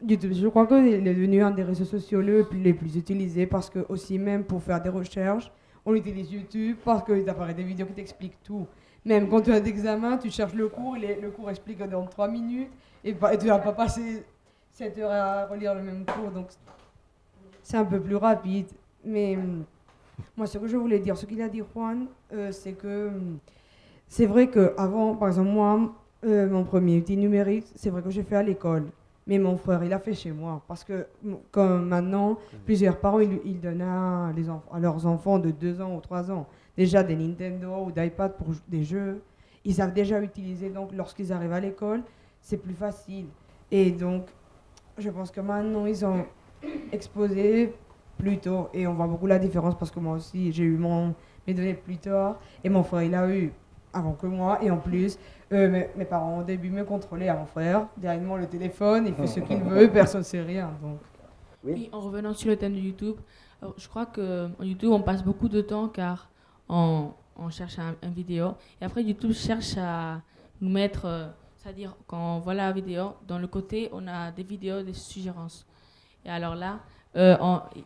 YouTube, je crois qu'il est devenu un des réseaux sociaux les plus utilisés parce que aussi même pour faire des recherches, on utilise YouTube parce qu'il apparaît des vidéos qui t'expliquent tout. Même quand tu as des examens, tu cherches le cours, le cours explique dans 3 minutes et tu vas pas passer 7 heures à relire le même cours, donc c'est un peu plus rapide. Mais moi, ce que je voulais dire, ce qu'il a dit Juan, c'est que c'est vrai qu'avant, par exemple, moi, mon premier outil numérique, c'est vrai que j'ai fait à l'école. Mais mon frère, il a fait chez moi. Parce que, comme maintenant, plusieurs parents, ils donnent à leurs enfants de 2 ans ou 3 ans déjà des Nintendo ou d'iPad pour des jeux. Ils savent déjà utiliser. Donc, lorsqu'ils arrivent à l'école, c'est plus facile. Et donc, je pense que maintenant, ils ont exposé plus tôt. Et on voit beaucoup la différence parce que moi aussi, j'ai eu mes données plus tard. Et mon frère, il a eu avant que moi. Et en plus, mes parents au début me contrôlaient à mon frère. Directement le téléphone, il fait ce qu'il veut, personne ne sait rien. Donc. Oui, en revenant sur le thème de YouTube, alors, je crois qu'en YouTube, on passe beaucoup de temps car on cherche une vidéo. Et après, YouTube cherche à nous mettre, c'est-à-dire quand on voit la vidéo, dans le côté, on a des vidéos, des suggérences. Et alors là,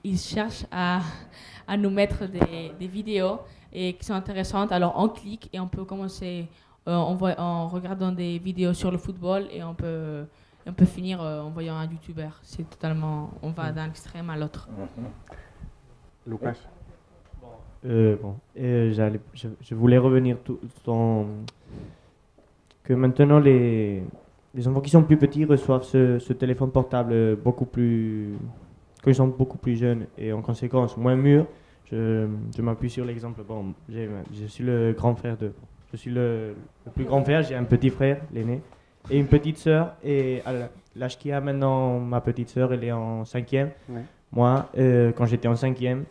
ils cherchent à nous mettre des vidéos et qui sont intéressantes. Alors on clique et on peut commencer en regardant des vidéos sur le football et on peut finir en voyant un YouTuber. C'est totalement, on va d'un extrême à l'autre. Lucas. Je voulais revenir que maintenant les enfants qui sont plus petits reçoivent ce téléphone portable beaucoup plus, quand ils sont beaucoup plus jeunes et en conséquence moins mûrs. Je m'appuie sur l'exemple. Bon, je suis le grand frère je suis le plus grand frère. J'ai un petit frère, l'aîné, et une petite sœur. Et à l'âge qu'il a maintenant, ma petite sœur, elle est en 5e. Ouais. Moi, quand j'étais en 5e,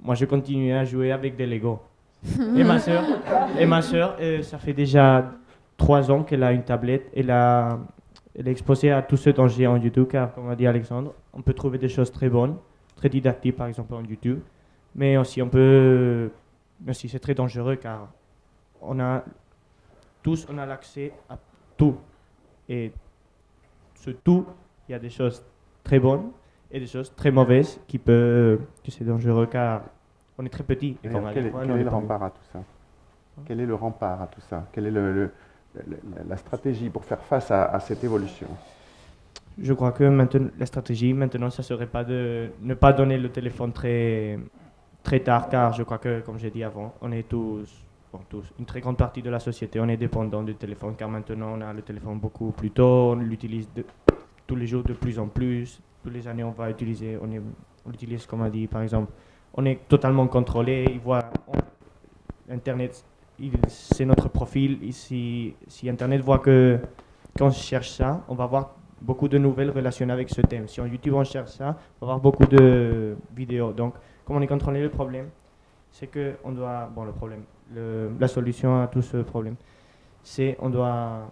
moi je continuais à jouer avec des Lego. Et ma sœur, ça fait déjà 3 ans qu'elle a une tablette. Elle est exposée à tout ce danger en YouTube, car, comme a dit Alexandre, on peut trouver des choses très bonnes, très didactiques, par exemple en YouTube. Mais aussi, c'est très dangereux, car on a l'accès à tout. Et ce tout, il y a des choses très bonnes et des choses très mauvaises que c'est dangereux, car on est très petit. Et quel est le rempart à tout ça? Quel est le rempart à tout ça? Quelle est la stratégie pour faire face à cette évolution? Je crois que la stratégie maintenant, ça serait pas de ne pas donner le téléphone très, très tard, car je crois que, comme j'ai dit avant, on est tous, une très grande partie de la société, on est dépendant du téléphone, car maintenant on a le téléphone beaucoup plus tôt, on l'utilise tous les jours de plus en plus, toutes les années on va utiliser, on l'utilise comme on dit, par exemple, on est totalement contrôlé, Internet, c'est notre profil. Si Internet voit que quand on cherche ça, on va voir beaucoup de nouvelles relations avec ce thème. Si en YouTube on cherche ça, on va voir beaucoup de vidéos. Donc, comme on est contrôlé, le problème, c'est que on doit, la solution à tout ce problème, c'est on doit,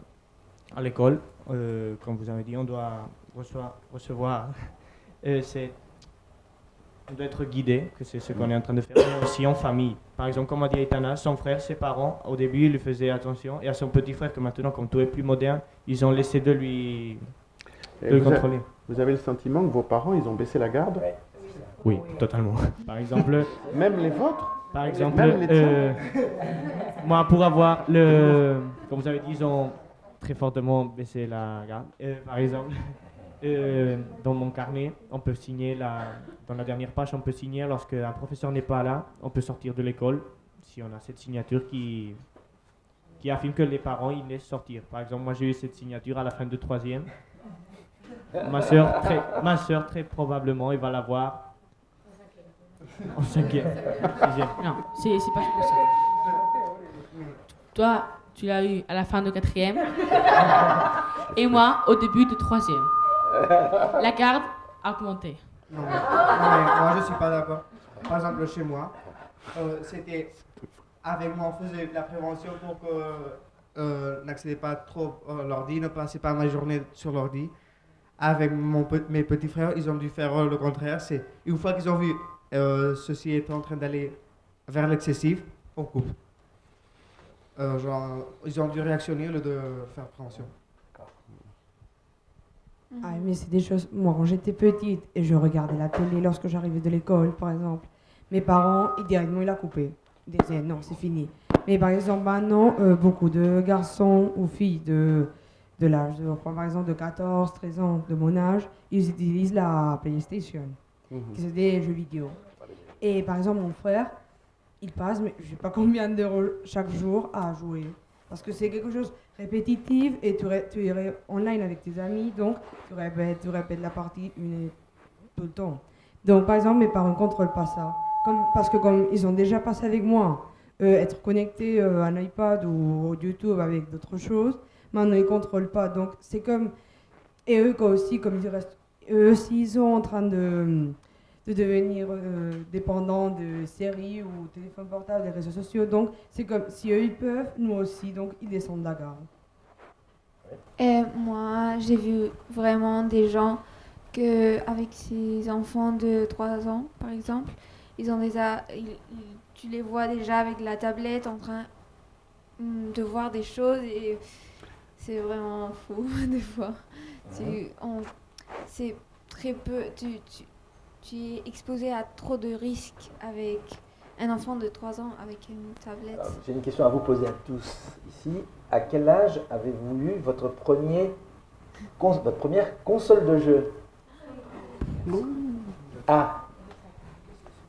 à l'école, comme vous avez dit, on doit recevoir, on doit être guidé, que c'est ce qu'on est en train de faire, mais aussi en famille. Par exemple, comme a dit Aitana, son frère, ses parents, au début, ils lui faisaient attention, et à son petit frère, que maintenant, comme tout est plus moderne, ils ont laissé de le contrôler. Vous avez le sentiment que vos parents, ils ont baissé la garde? Oui, totalement. Par exemple... Même les vôtres? Par exemple, moi, pour avoir comme vous avez dit, ils ont très fortement baissé la garde. Par exemple... dans mon carnet, on peut signer dans la dernière page, on peut signer lorsque un professeur n'est pas là, on peut sortir de l'école si on a cette signature qui affirme que les parents ils laissent sortir. Par exemple, moi j'ai eu cette signature à la fin de 3e. Ma soeur très probablement, elle va l'avoir en 5e. Non, c'est pas comme ça. Toi, tu l'as eu à la fin de 4e et moi au début de 3e. La garde a augmenté. Non, mais moi je suis pas d'accord. Par exemple, chez moi, c'était avec moi, on faisait de la prévention pour que n'accédez pas trop à l'ordi, ne passez pas ma journée sur l'ordi. Avec mes petits frères, ils ont dû faire le contraire. C'est une fois qu'ils ont vu ceci est en train d'aller vers l'excessif, on coupe. Ils ont dû réactionner au lieu de faire prévention. Ah, mais c'est des choses. Moi, quand j'étais petite et je regardais la télé lorsque j'arrivais de l'école, par exemple, mes parents, directement, ils la coupaient. Ils disaient non, c'est fini. Mais par exemple, maintenant, beaucoup de garçons ou filles de l'âge, par exemple, de 14, 13 ans, de mon âge, ils utilisent la PlayStation, qui sont des jeux vidéo. Et par exemple, mon frère, il passe, mais je ne sais pas combien d'heures chaque jour à jouer. Parce que c'est quelque chose de répétitif et tu es online avec tes amis, donc tu répètes la partie tout le temps. Donc par exemple, mes parents ne contrôlent pas ça. Parce que comme ils ont déjà passé avec moi, être connectés à un iPad ou au YouTube avec d'autres choses, maintenant ils ne contrôlent pas. Donc c'est comme... Et eux aussi, comme ils restent... Eux aussi, ils sont en train de devenir dépendants de séries ou téléphones portables, des réseaux sociaux. Donc, c'est comme si eux, ils peuvent, nous aussi, donc ils descendent de la garde. Et moi, j'ai vu vraiment des gens qu'avec ses enfants de 3 ans, par exemple, tu les vois déjà avec la tablette en train de voir des choses et c'est vraiment fou des fois. C'est très peu. Tu es exposé à trop de risques avec un enfant de 3 ans avec une tablette. Alors, j'ai une question à vous poser à tous ici. À quel âge avez-vous eu votre première console de jeu? Ah.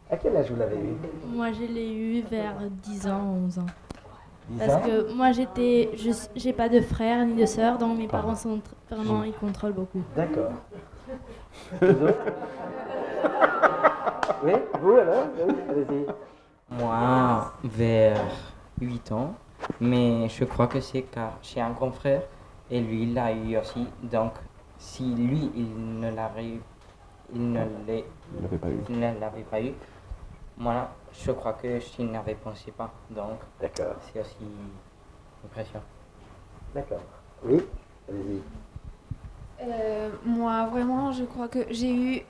À quel âge vous l'avez eu? Moi, je l'ai eu vers 10 ans, 11 ans. 10 Parce ans que moi, j'ai pas de frère ni de sœur, donc mes parents sont vraiment, ils contrôlent beaucoup. D'accord. Vous autres? Oui, vous alors? Oui, allez-y. Moi, vers 8 ans, mais je crois que c'est car j'ai un grand frère et lui, il l'a eu aussi. Donc, si lui, il ne l'avait pas eu, moi, je crois que je n'avais pensé pas. Donc, c'est aussi une pression. D'accord. Oui, allez-y. Moi, vraiment, je crois que j'ai eu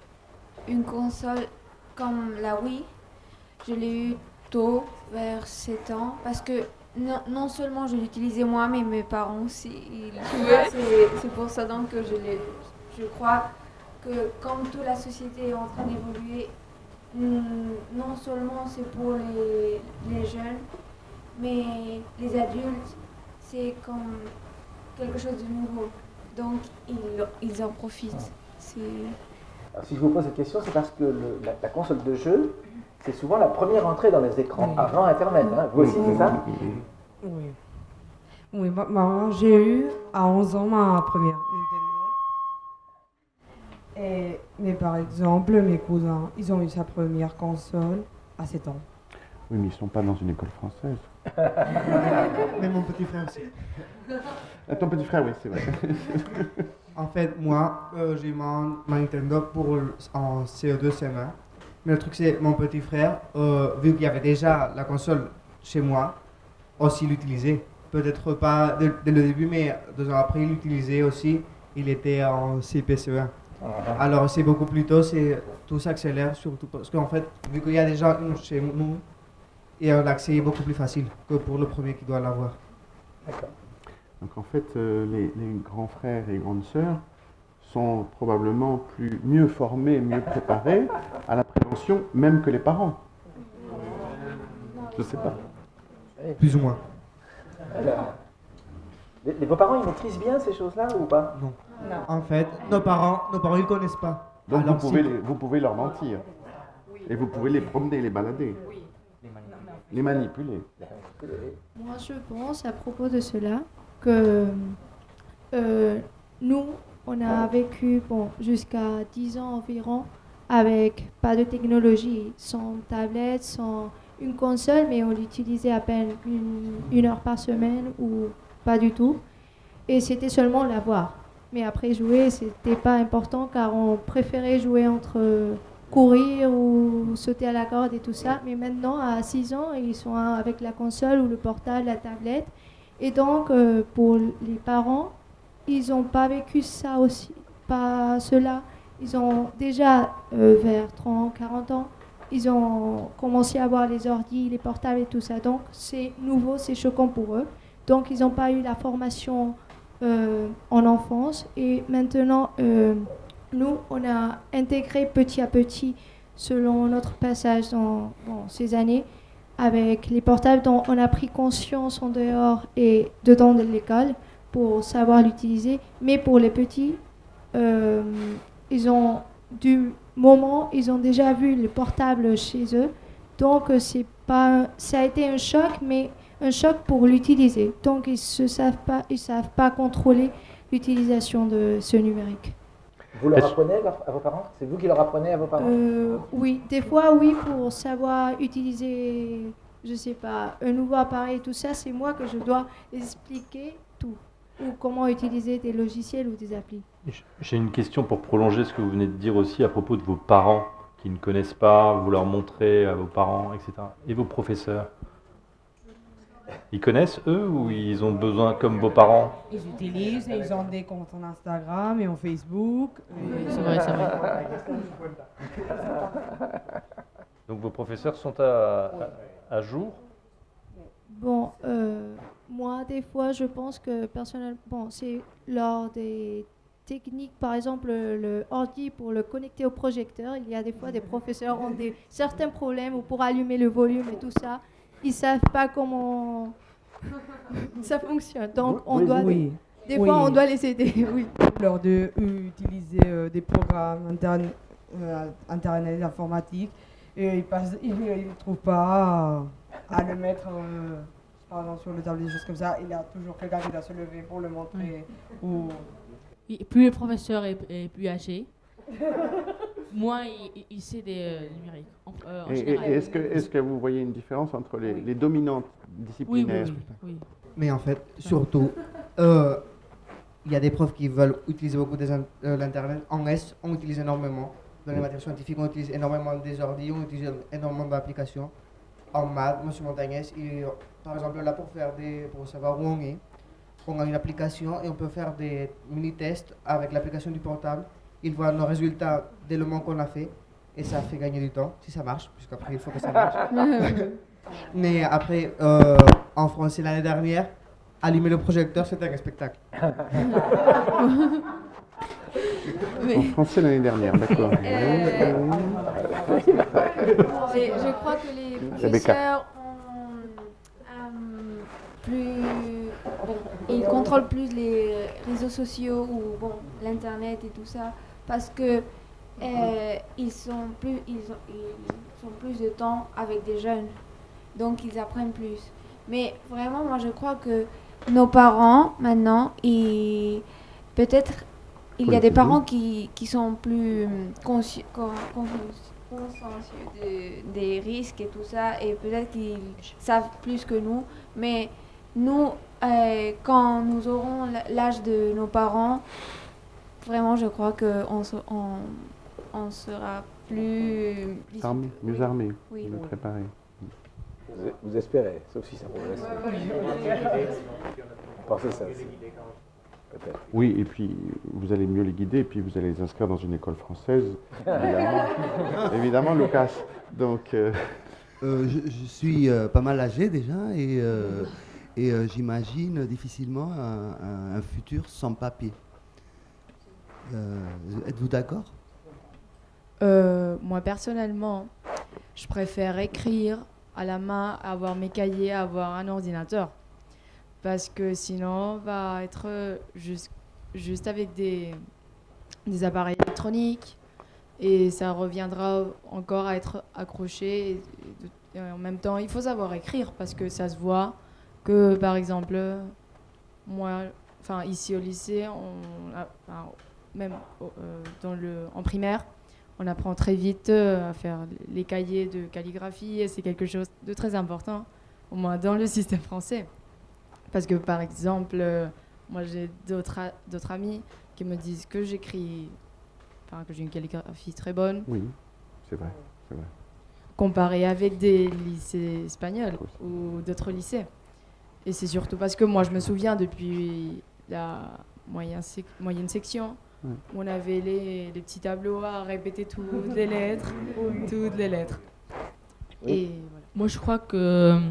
une console comme la Wii. Je l'ai eu tôt, vers 7 ans, parce que non seulement je l'utilisais moi, mais mes parents aussi. C'est pour ça donc que je crois que comme toute la société est en train d'évoluer, non seulement c'est pour les jeunes, mais les adultes, c'est comme quelque chose de nouveau. Donc ils en profitent. Alors, si je vous pose cette question, c'est parce que la console de jeu, c'est souvent la première entrée dans les écrans, avant Internet. Hein. Vous aussi, c'est ça? Oui. Oui, moi j'ai eu à 11 ans ma première Nintendo. Mais par exemple, mes cousins, ils ont eu sa première console à 7 ans. Oui, mais ils ne sont pas dans une école française. Mais mon petit frère aussi. Ton petit frère, oui, c'est vrai. En fait, moi, j'ai ma Nintendo en CE2, CM1. Mais le truc, c'est mon petit frère, vu qu'il y avait déjà la console chez moi, aussi l'utilisait. Peut-être pas dès le début, mais 2 ans après, il l'utilisait aussi. Il était en CP-CE1. Alors, c'est beaucoup plus tôt, tout s'accélère, surtout parce qu'en fait, vu qu'il y a déjà une chez nous, et l'accès est beaucoup plus facile que pour le premier qui doit l'avoir. D'accord. Donc en fait, les grands frères et grandes sœurs sont probablement mieux formés, mieux préparés à la prévention, même que les parents. Je ne sais pas. Plus ou moins. Alors, vos parents, ils maîtrisent bien ces choses-là ou pas? Non. En fait, nos parents, ils ne connaissent pas. Donc alors, vous pouvez leur mentir. Et vous pouvez les promener, les balader. Les manipuler. Moi, je pense à propos de cela que nous, on a vécu jusqu'à 10 ans environ avec pas de technologie, sans tablette, sans une console, mais on l'utilisait à peine une heure par semaine ou pas du tout. Et c'était seulement l'avoir. Mais après jouer, c'était pas important car on préférait jouer entre courir ou sauter à la corde et tout ça. Mais maintenant, à 6 ans, ils sont avec la console ou le portable, la tablette. Et donc, pour les parents, ils n'ont pas vécu ça aussi, pas cela. Ils ont déjà, vers 30, 40 ans, ils ont commencé à avoir les ordis, les portables et tout ça. Donc, c'est nouveau, c'est choquant pour eux. Donc, ils n'ont pas eu la formation en enfance. Et maintenant, nous, on a intégré petit à petit, selon notre passage dans ces années, avec les portables dont on a pris conscience en dehors et dedans de l'école pour savoir l'utiliser. Mais pour les petits, ils ont ils ont déjà vu le portable chez eux. Donc ça a été un choc, mais un choc pour l'utiliser. Donc ils savent pas contrôler l'utilisation de ce numérique. Vous leur apprenez à vos parents? C'est vous qui leur apprenez à vos parents? Oui, des fois oui, pour savoir utiliser, je sais pas, un nouveau appareil, tout ça, c'est moi que je dois expliquer tout. Ou comment utiliser des logiciels ou des applis. J'ai une question pour prolonger ce que vous venez de dire aussi à propos de vos parents qui ne connaissent pas, vous leur montrez à vos parents, etc. Et vos professeurs? Ils connaissent, eux, ou ils ont besoin, comme vos parents? Ils utilisent, ils ont des comptes en Instagram et en Facebook. C'est vrai, c'est vrai. Donc vos professeurs sont à jour? Bon, moi, des fois, je pense que personnellement, bon, c'est lors des techniques, par exemple, le ordi pour le connecter au projecteur, il y a des fois des professeurs ont certains problèmes ou pour allumer le volume et tout ça, ils savent pas comment ça fonctionne. Donc, on doit, des fois, on doit les aider, oui. Lors de utiliser des programmes internet informatique, et ils ne trouvent pas à le mettre par exemple sur le tablette, des choses comme ça. Il y a toujours quelqu'un qui doit se lever pour le montrer. Ou... Et plus le professeur est plus âgé, moins il sait des numériques. En général. Est-ce que vous voyez une différence entre les dominantes disciplinaires? Oui. Mais en fait, surtout, il y a des profs qui veulent utiliser beaucoup l'Internet. En S, on utilise énormément. Dans les matières scientifiques, on utilise énormément des ordi, on utilise énormément d'applications. En maths, Monsieur Montagnès, par exemple, là pour savoir où on est, on a une application et on peut faire des mini-tests avec l'application du portable. Il voit nos résultats dès le moment qu'on a fait et ça fait gagner du temps, si ça marche, puisqu'après il faut que ça marche. Mais après, en français l'année dernière, allumer le projecteur, c'était un spectacle. En français l'année dernière, d'accord. Je crois que les professeurs ils contrôlent plus les réseaux sociaux ou bon, l'internet et tout ça parce que ils sont plus de temps avec des jeunes, donc ils apprennent plus. Mais vraiment, moi je crois que nos parents maintenant, peut-être il y a des parents qui sont plus conscients des risques et tout ça, et peut-être qu'ils savent plus que nous, mais nous, quand nous aurons l'âge de nos parents, vraiment je crois qu'on sera plus... mieux armés, oui. mieux préparés. Vous espérez, sauf si ça progresse. Pensez ça aussi. Peut-être. Oui, et puis vous allez mieux les guider, et puis vous allez les inscrire dans une école française, évidemment, Lucas. Donc, je suis pas mal âgé déjà, et j'imagine difficilement un futur sans papier. Êtes-vous d'accord? Moi, personnellement, je préfère écrire à la main, avoir mes cahiers, avoir un ordinateur. Parce que sinon, on va être juste avec des appareils électroniques et ça reviendra encore à être accroché. Et en même temps, il faut savoir écrire parce que ça se voit que, par exemple, moi, ici au lycée, même en primaire, on apprend très vite à faire les cahiers de calligraphie et c'est quelque chose de très important, au moins dans le système français. Parce que, par exemple, moi, j'ai d'autres amis qui me disent que j'écris, que j'ai une calligraphie très bonne. Oui, c'est vrai, c'est vrai. Comparé avec des lycées espagnols ou d'autres lycées. Et c'est surtout parce que moi, je me souviens depuis la moyenne section, où on avait les petits tableaux à répéter toutes les lettres. Et voilà. Moi, je crois que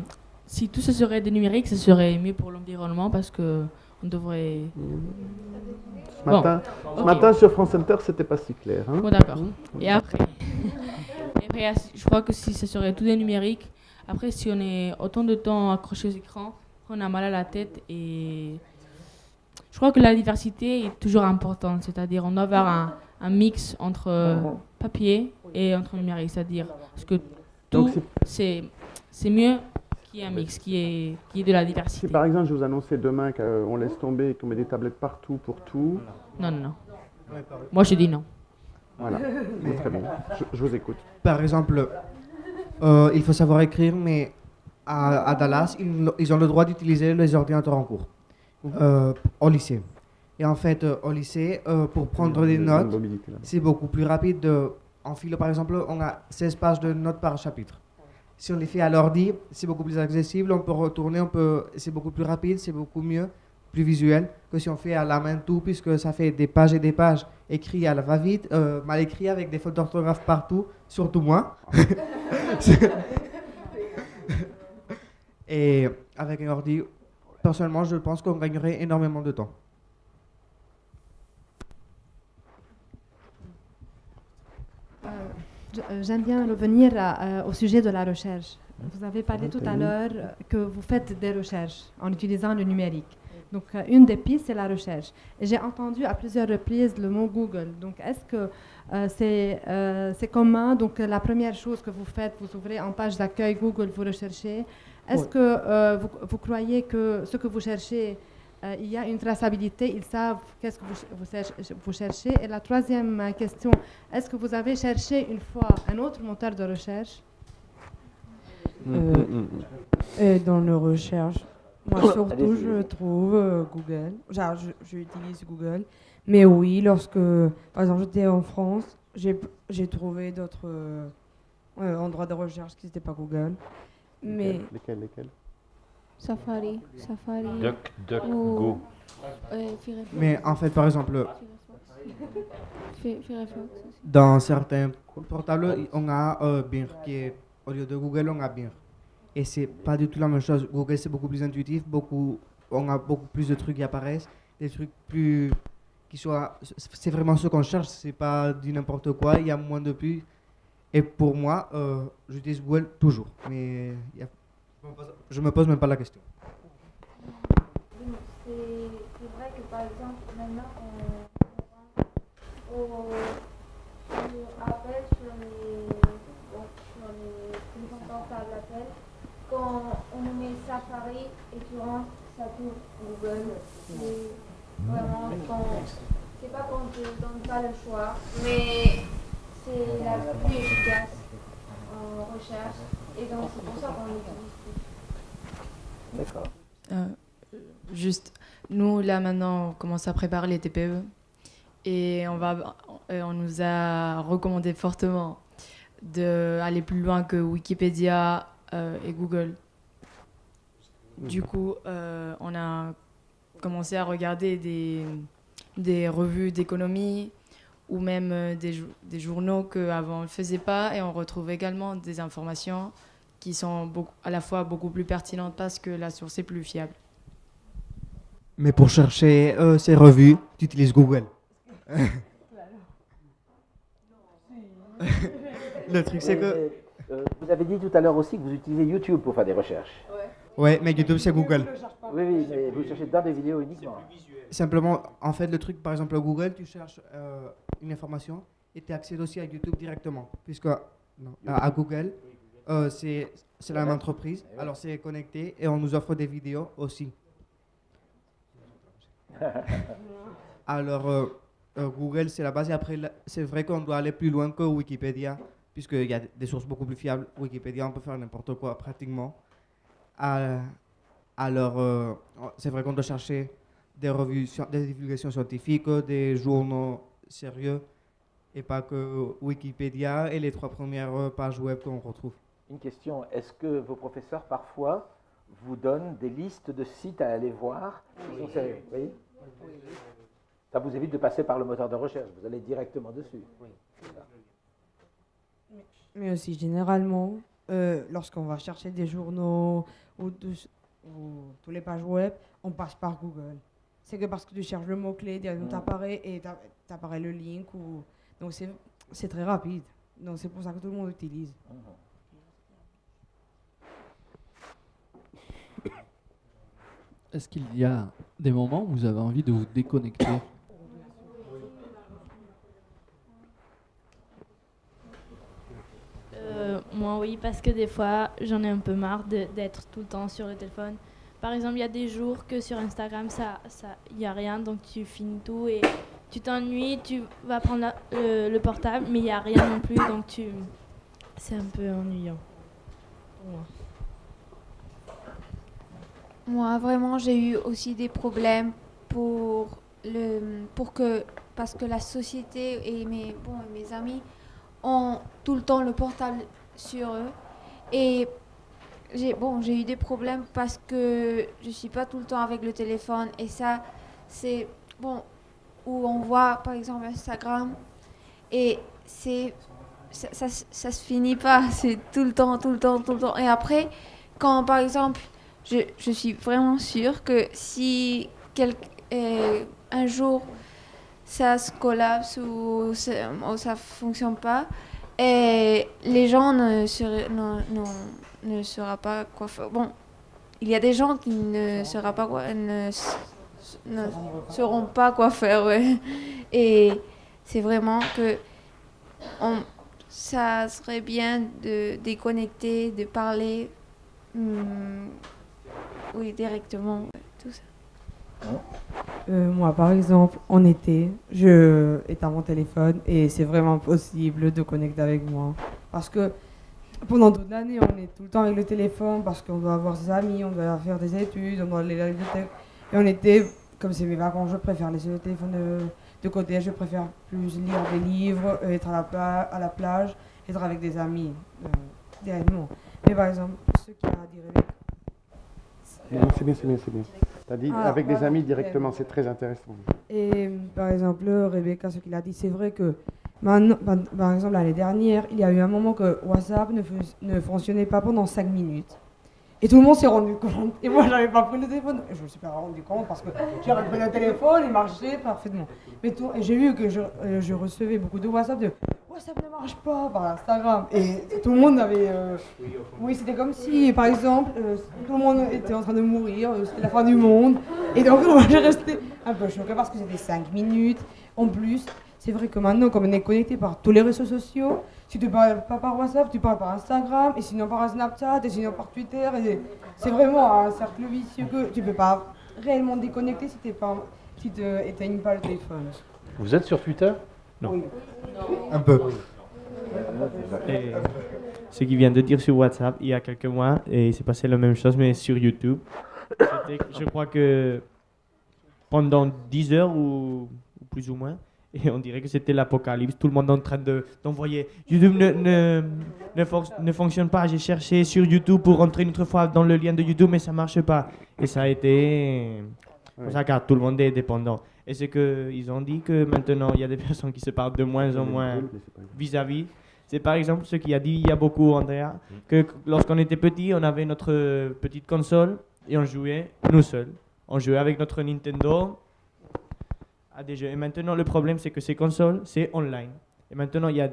si tout ce serait des numériques, ce serait mieux pour l'environnement parce que on devrait... Ce matin sur France Inter, c'était pas si clair. Hein? Bon, d'accord. Et après, je crois que si ce serait tout des numériques, après, si on est autant de temps accroché aux écrans, on a mal à la tête et... Je crois que la diversité est toujours importante, c'est-à-dire on doit avoir un mix entre papier et entre numérique, c'est-à-dire parce que tout, c'est mieux qu'il y ait un mix, qu'il y ait de la diversité. Si par exemple je vous annonçais demain qu'on laisse tomber et qu'on met des tablettes partout pour tout... Non. Moi je dis non. Voilà, très bien, je vous écoute. Par exemple, il faut savoir écrire, mais à Dallas, ils ont le droit d'utiliser les ordinateurs en cours. Au lycée. Et en fait, au lycée, pour prendre des notes, c'est beaucoup plus rapide. En philo, par exemple, on a 16 pages de notes par chapitre. Si on les fait à l'ordi, c'est beaucoup plus accessible, on peut retourner, c'est beaucoup plus rapide, c'est beaucoup mieux, plus visuel que si on fait à la main tout, puisque ça fait des pages et des pages écrits à la va-vite, mal écrit avec des fautes d'orthographe partout, surtout moi. Et avec un ordi, personnellement, je pense qu'on gagnerait énormément de temps. J'aime bien revenir au sujet de la recherche. Vous avez parlé tout à l'heure que vous faites des recherches en utilisant le numérique. Donc, une des pistes, c'est la recherche. Et j'ai entendu à plusieurs reprises le mot Google. Donc, est-ce que c'est commun? Donc, la première chose que vous faites, vous ouvrez en page d'accueil Google, vous recherchez. Est-ce que vous croyez que ce que vous cherchez, il y a une traçabilité, ils savent qu'est-ce que vous cherchez? Et la troisième question, est-ce que vous avez cherché une fois un autre moteur de recherche? Et dans la recherche, moi surtout je trouve Google, genre j'utilise Google, mais oui, lorsque par exemple j'étais en France, j'ai trouvé d'autres endroits de recherche qui n'étaient pas Google. Mais Lesquels? Safari. DuckDuckGo. Mais en fait, par exemple, Firefox aussi. dans certains portables, on a Bing, au lieu de Google, on a Bing. Et c'est pas du tout la même chose. Google, c'est beaucoup plus intuitif, on a beaucoup plus de trucs qui apparaissent, des trucs plus qui soient. C'est vraiment ce qu'on cherche, c'est pas du n'importe quoi, il y a moins de pubs. Et pour moi, j'utilise Google toujours. Mais je me pose même pas la question. C'est vrai que par exemple, maintenant, on appelle sur les téléphones portables appels, quand on met Safari et tu rentres, ça tourne Google. C'est vraiment c'est pas qu'on te donne pas le choix, mais c'est la plus efficace en recherche et donc c'est pour ça qu'on l'utilise. D'accord. Juste, nous là maintenant on commence à préparer les TPE et on nous a recommandé fortement d'aller plus loin que Wikipédia et Google. Du coup, on a commencé à regarder des revues d'économie ou même des journaux qu'avant on ne faisait pas, et on retrouve également des informations qui sont à la fois beaucoup plus pertinentes parce que la source est plus fiable. Mais pour chercher ces revues, tu utilises Google. Le truc, c'est que... vous avez dit tout à l'heure aussi que vous utilisez YouTube pour faire des recherches. Ouais, mais YouTube, c'est Google. Oui, mais vous cherchez dans des vidéos uniquement. Simplement, en fait, le truc, par exemple, Google, tu cherches une information et tu accèdes aussi à YouTube directement. Puisque à Google, c'est la même entreprise, alors c'est connecté et on nous offre des vidéos aussi. Alors, Google, c'est la base. Et après, c'est vrai qu'on doit aller plus loin que Wikipédia, puisqu'il y a des sources beaucoup plus fiables. Wikipédia, on peut faire n'importe quoi, pratiquement. Alors, c'est vrai qu'on doit chercher des revues, des divulgations scientifiques, des journaux sérieux, et pas que Wikipédia et les 3 premières pages web qu'on retrouve. Une question, est-ce que vos professeurs, parfois, vous donnent des listes de sites à aller voir? Oui. Oui. Ça vous évite de passer par le moteur de recherche, vous allez directement dessus. Oui. Mais aussi, généralement, lorsqu'on va chercher des journaux ou toutes les pages web, on passe par Google. C'est que parce que tu cherches le mot-clé, t'apparaît et t'apparaît le link. Donc c'est très rapide. Donc c'est pour ça que tout le monde utilise. Est-ce qu'il y a des moments où vous avez envie de vous déconnecter? Moi oui, parce que des fois j'en ai un peu marre d'être tout le temps sur le téléphone. Par exemple, il y a des jours que sur Instagram, il n'y a rien, donc tu finis tout et tu t'ennuies, tu vas prendre le portable, mais il n'y a rien non plus, donc c'est un peu ennuyant pour moi. Moi, vraiment, j'ai eu aussi des problèmes parce que la société et mes amis ont tout le temps le portable sur eux. Et j'ai eu des problèmes parce que je suis pas tout le temps avec le téléphone. Et ça, c'est bon, où on voit par exemple Instagram. Et ça se finit pas. C'est tout le temps. Et après, quand par exemple, je suis vraiment sûre que si un jour ça se collapse ou ça fonctionne pas, et les gens ne sauront pas quoi faire. Bon, il y a des gens qui ne sauront pas quoi faire, ouais. Et c'est vraiment que ça serait bien de déconnecter, de parler oui, directement, tout ça. Moi, par exemple, en été, je éteins mon téléphone et c'est vraiment impossible de connecter avec moi. Parce que pendant toute l'année, on est tout le temps avec le téléphone parce qu'on doit avoir ses amis, on doit faire des études, on doit aller à la bibliothèque. Et en été, comme c'est mes vacances, je préfère laisser le téléphone de côté. Je préfère plus lire des livres, être à la plage, être avec des amis directement. Mais par exemple, ce qui a dit Rebecca. C'est bien. T'as dit avec des amis directement, c'est très intéressant. Et par exemple, Rebecca, ce qu'il a dit, c'est vrai que maintenant, par exemple, l'année dernière, il y a eu un moment que WhatsApp ne fonctionnait pas pendant 5 minutes. Et tout le monde s'est rendu compte. Et moi, j'avais pas pris le téléphone. Je me suis pas rendu compte parce que j'ai repris le téléphone, il marchait parfaitement. Et j'ai vu que je recevais beaucoup de WhatsApp de WhatsApp ne marche pas par Instagram. Et tout le monde avait. Oui, c'était comme si, par exemple, tout le monde était en train de mourir, c'était la fin du monde. Et donc, moi, j'ai resté un peu choquée parce que c'était 5 minutes. En plus, c'est vrai que maintenant, comme on est connecté par tous les réseaux sociaux, si tu ne parles pas par WhatsApp, tu parles par Instagram, et sinon par Snapchat, et sinon par Twitter. Et c'est vraiment un cercle vicieux que tu ne peux pas réellement déconnecter si tu n'éteignes pas le téléphone. Vous êtes sur Twitter? Non. Oui. Un peu. Et ce qu'il vient de dire sur WhatsApp, il y a quelques mois, et il s'est passé la même chose, mais sur YouTube. Je crois que pendant 10 heures ou plus ou moins, et on dirait que c'était l'apocalypse, tout le monde en train d'envoyer. YouTube ne fonctionne pas, j'ai cherché sur YouTube pour rentrer une autre fois dans le lien de YouTube, mais ça ne marche pas. Et ça a été pour ça, car tout le monde est dépendant. Et c'est qu'ils ont dit que maintenant, il y a des personnes qui se parlent de moins en moins vis-à-vis. C'est par exemple ce qu'il a dit il y a beaucoup, Andrea, que lorsqu'on était petit, on avait notre petite console et on jouait nous seuls. On jouait avec notre Nintendo à des jeux. Et maintenant, le problème, c'est que ces consoles, c'est online. Et maintenant, il y a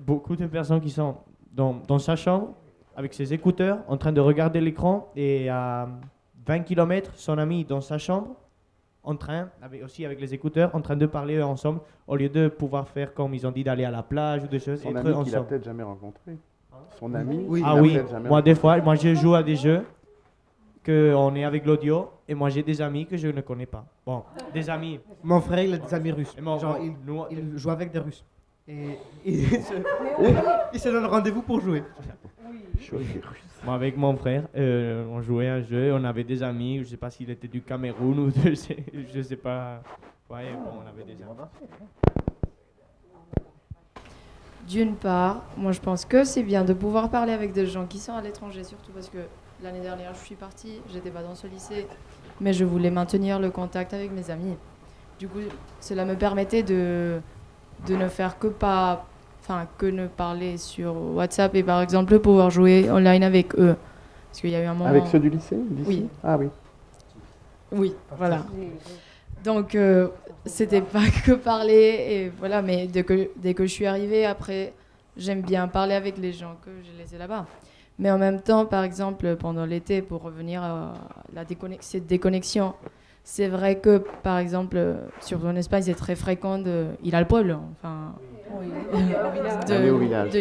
beaucoup de personnes qui sont dans sa chambre, avec ses écouteurs, en train de regarder l'écran, et à 20 km, son ami dans sa chambre, aussi avec les écouteurs, en train de parler ensemble, au lieu de pouvoir faire comme ils ont dit, d'aller à la plage ou des choses. Son ami qu'il n'a peut-être jamais rencontré. Son ami. Oui. Ah oui, moi des fois, je joue à des jeux qu'on est avec l'audio, et moi j'ai des amis que je ne connais pas. Bon, des amis. Mon frère, il a des amis russes. Genre, il joue avec des Russes. Et il se donne rendez-vous pour jouer. Moi, avec mon frère, on jouait à un jeu, on avait des amis, je ne sais pas s'il était du Cameroun ou je ne sais pas. Ouais, bon, on avait des amis. D'une part, moi je pense que c'est bien de pouvoir parler avec des gens qui sont à l'étranger, surtout parce que l'année dernière je suis partie, j'étais pas dans ce lycée, mais je voulais maintenir le contact avec mes amis. Du coup, cela me permettait de ne faire que ne parler sur WhatsApp et par exemple pouvoir jouer online avec eux. Parce qu'il y a eu un moment... Avec ceux du lycée Oui. Ah oui. Oui, voilà. Donc, c'était pas que parler, et voilà, mais dès que je suis arrivée, après, j'aime bien parler avec les gens que j'ai laissés là-bas. Mais en même temps, par exemple, pendant l'été, pour revenir à cette déconnexion, c'est vrai que, par exemple, surtout en Espagne, c'est très fréquent il a le pueblo, enfin... Oui, au village.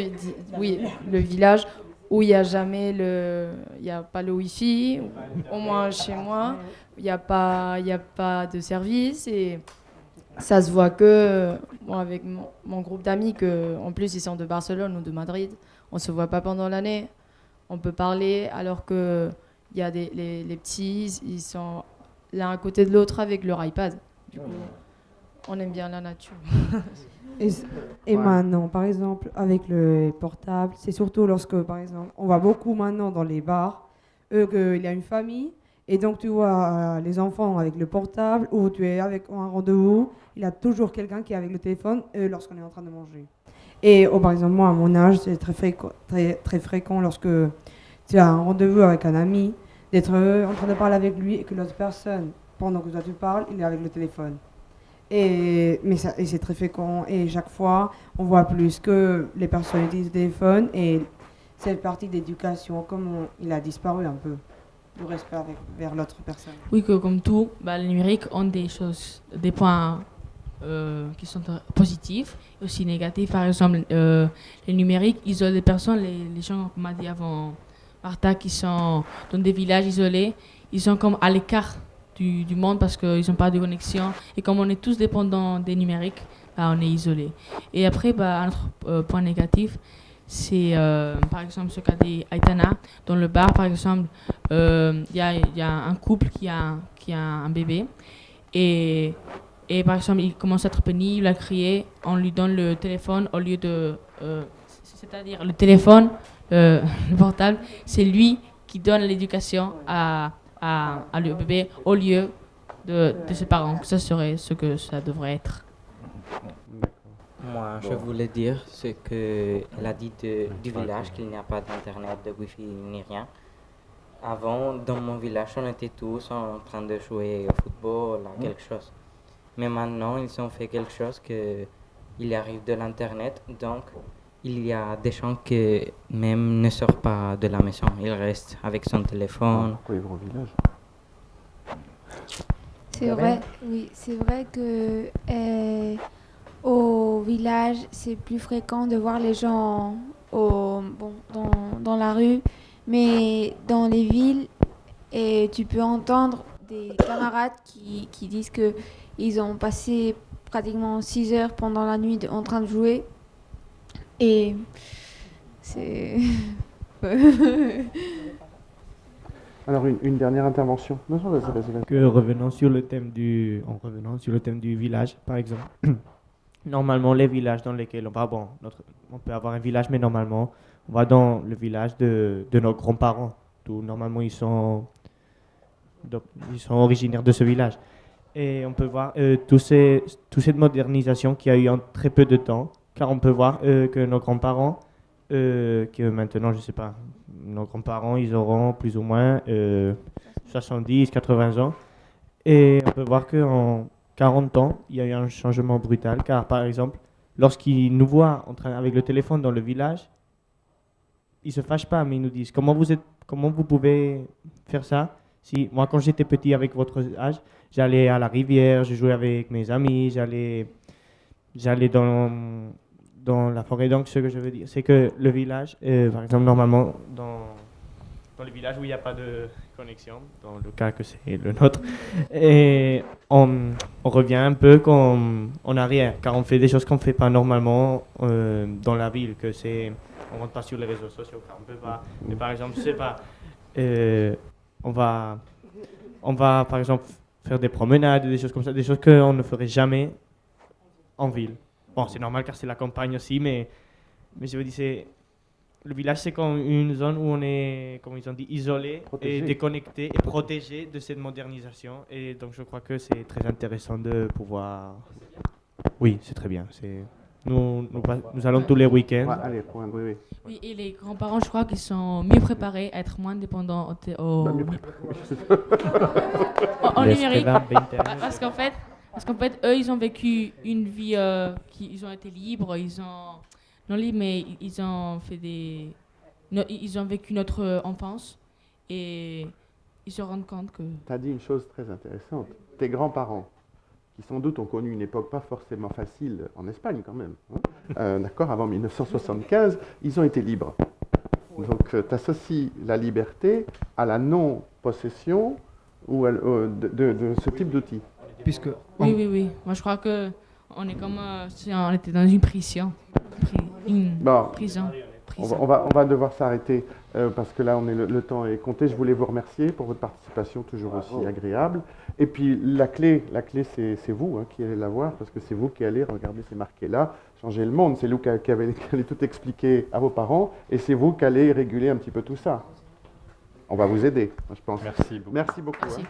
Oui, le village où il n'y a jamais il y a pas le Wi-Fi, au moins chez moi, il n'y a pas de service, et ça se voit que moi avec mon groupe d'amis, que en plus ils sont de Barcelone ou de Madrid, on se voit pas pendant l'année, on peut parler alors que il y a les petits, ils sont l'un à côté de l'autre avec leur iPad. Du coup, on aime bien la nature. Et maintenant, par exemple, avec le portable, c'est surtout lorsque, par exemple, on va beaucoup maintenant dans les bars, qu'il y a une famille, et donc tu vois les enfants avec le portable, ou tu es avec un rendez-vous, il y a toujours quelqu'un qui est avec le téléphone lorsqu'on est en train de manger. Et par exemple, moi, à mon âge, c'est très fréquent lorsque tu as un rendez-vous avec un ami, d'être en train de parler avec lui et que l'autre personne, pendant que toi tu parles, il est avec le téléphone. Et c'est très fréquent. Et chaque fois, on voit plus que les personnes utilisent le téléphone. Et cette partie d'éducation, comme il a disparu un peu, le respect vers l'autre personne. Oui, que comme tout, les numériques ont des choses, des points qui sont positifs et aussi négatifs. Par exemple, les numériques isolent les personnes, les gens, comme m'a dit avant Martha, qui sont dans des villages isolés, ils sont comme à l'écart du monde parce qu'ils n'ont pas de connexion. Et comme on est tous dépendants des numériques, on est isolés. Et après, un autre point négatif, c'est par exemple ce qu'a dit Aitana. Dans le bar, par exemple, il y a un couple qui a un bébé. Et par exemple, il commence à être pénible, à crier. On lui donne le téléphone au lieu de... c'est-à-dire le téléphone, le portable, c'est lui qui donne l'éducation à le bébé au lieu de ses parents. Ça serait ce que ça devrait être. Moi, je voulais dire ce qu'elle a dit du village, qu'il n'y a pas d'internet, de wifi ni rien. Avant, dans mon village, on était tous en train de jouer au football, à quelque chose. Mais maintenant, ils ont fait quelque chose qu'il arrive de l'internet, donc il y a des gens qui même ne sortent pas de la maison, ils restent avec son téléphone. Pourquoi ils vont au village? C'est vrai, oui, c'est vrai que au village, c'est plus fréquent de voir les gens dans la rue, mais dans les villes, tu peux entendre des camarades qui disent qu'ils ont passé pratiquement 6 heures pendant la nuit en train de jouer. Et c'est... Alors, une dernière intervention. Non, vas-y. Que revenant sur le thème du village, par exemple. Normalement, les villages dans lesquels on va, on peut avoir un village, mais normalement, on va dans le village de nos grands-parents. Normalement, ils sont originaires de ce village. Et on peut voir toute cette modernisation qu'il y a eu en très peu de temps, car on peut voir que nos grands-parents, que maintenant, je ne sais pas, nos grands-parents, ils auront plus ou moins 70, 80 ans. Et on peut voir qu'en 40 ans, il y a eu un changement brutal, car par exemple, lorsqu'ils nous voient en train avec le téléphone dans le village, ils ne se fâchent pas, mais ils nous disent comment vous pouvez faire ça? Si moi, quand j'étais petit avec votre âge, j'allais à la rivière, je jouais avec mes amis, j'allais dans la forêt. Donc, ce que je veux dire, c'est que le village, par exemple, normalement, dans les villages où il n'y a pas de connexion, dans le cas que c'est le nôtre, et on revient un peu comme en arrière, car on fait des choses qu'on ne fait pas normalement dans la ville, on ne rentre pas sur les réseaux sociaux, car on ne peut pas. Mais par exemple, je ne sais pas, on va par exemple faire des promenades, des choses comme ça, des choses qu'on ne ferait jamais en ville. Bon, c'est normal car c'est la campagne aussi, mais je veux dire, le village, c'est comme une zone où on est, comme ils ont dit, isolé, et déconnecté et protégé de cette modernisation. Et donc, je crois que c'est très intéressant de pouvoir... Oui, c'est très bien. Nous allons tous les week-ends. Ouais, allez, oui. Oui, et les grands-parents, je crois qu'ils sont mieux préparés à être moins dépendants au numérique. Parce qu'en fait, eux, ils ont vécu une vie, ils ont été libres, non libres, mais ils ont vécu notre enfance et ils se rendent compte que... Tu as dit une chose très intéressante. Tes grands-parents, qui sans doute ont connu une époque pas forcément facile en Espagne quand même, d'accord, avant 1975, ils ont été libres. Donc tu associes la liberté à la non-possession ou de ce type d'outils. Puisque oui. Moi je crois que on est comme si on était dans une prison. prise. On va devoir s'arrêter parce que là, le temps est compté. Je voulais vous remercier pour votre participation toujours aussi agréable. Et puis, la clé c'est vous qui allez la voir parce que c'est vous qui allez, regardez, c'est marqué là, changer le monde. C'est vous qui allez tout expliquer à vos parents et c'est vous qui allez réguler un petit peu tout ça. On va vous aider, je pense. Merci beaucoup. Merci beaucoup. Merci.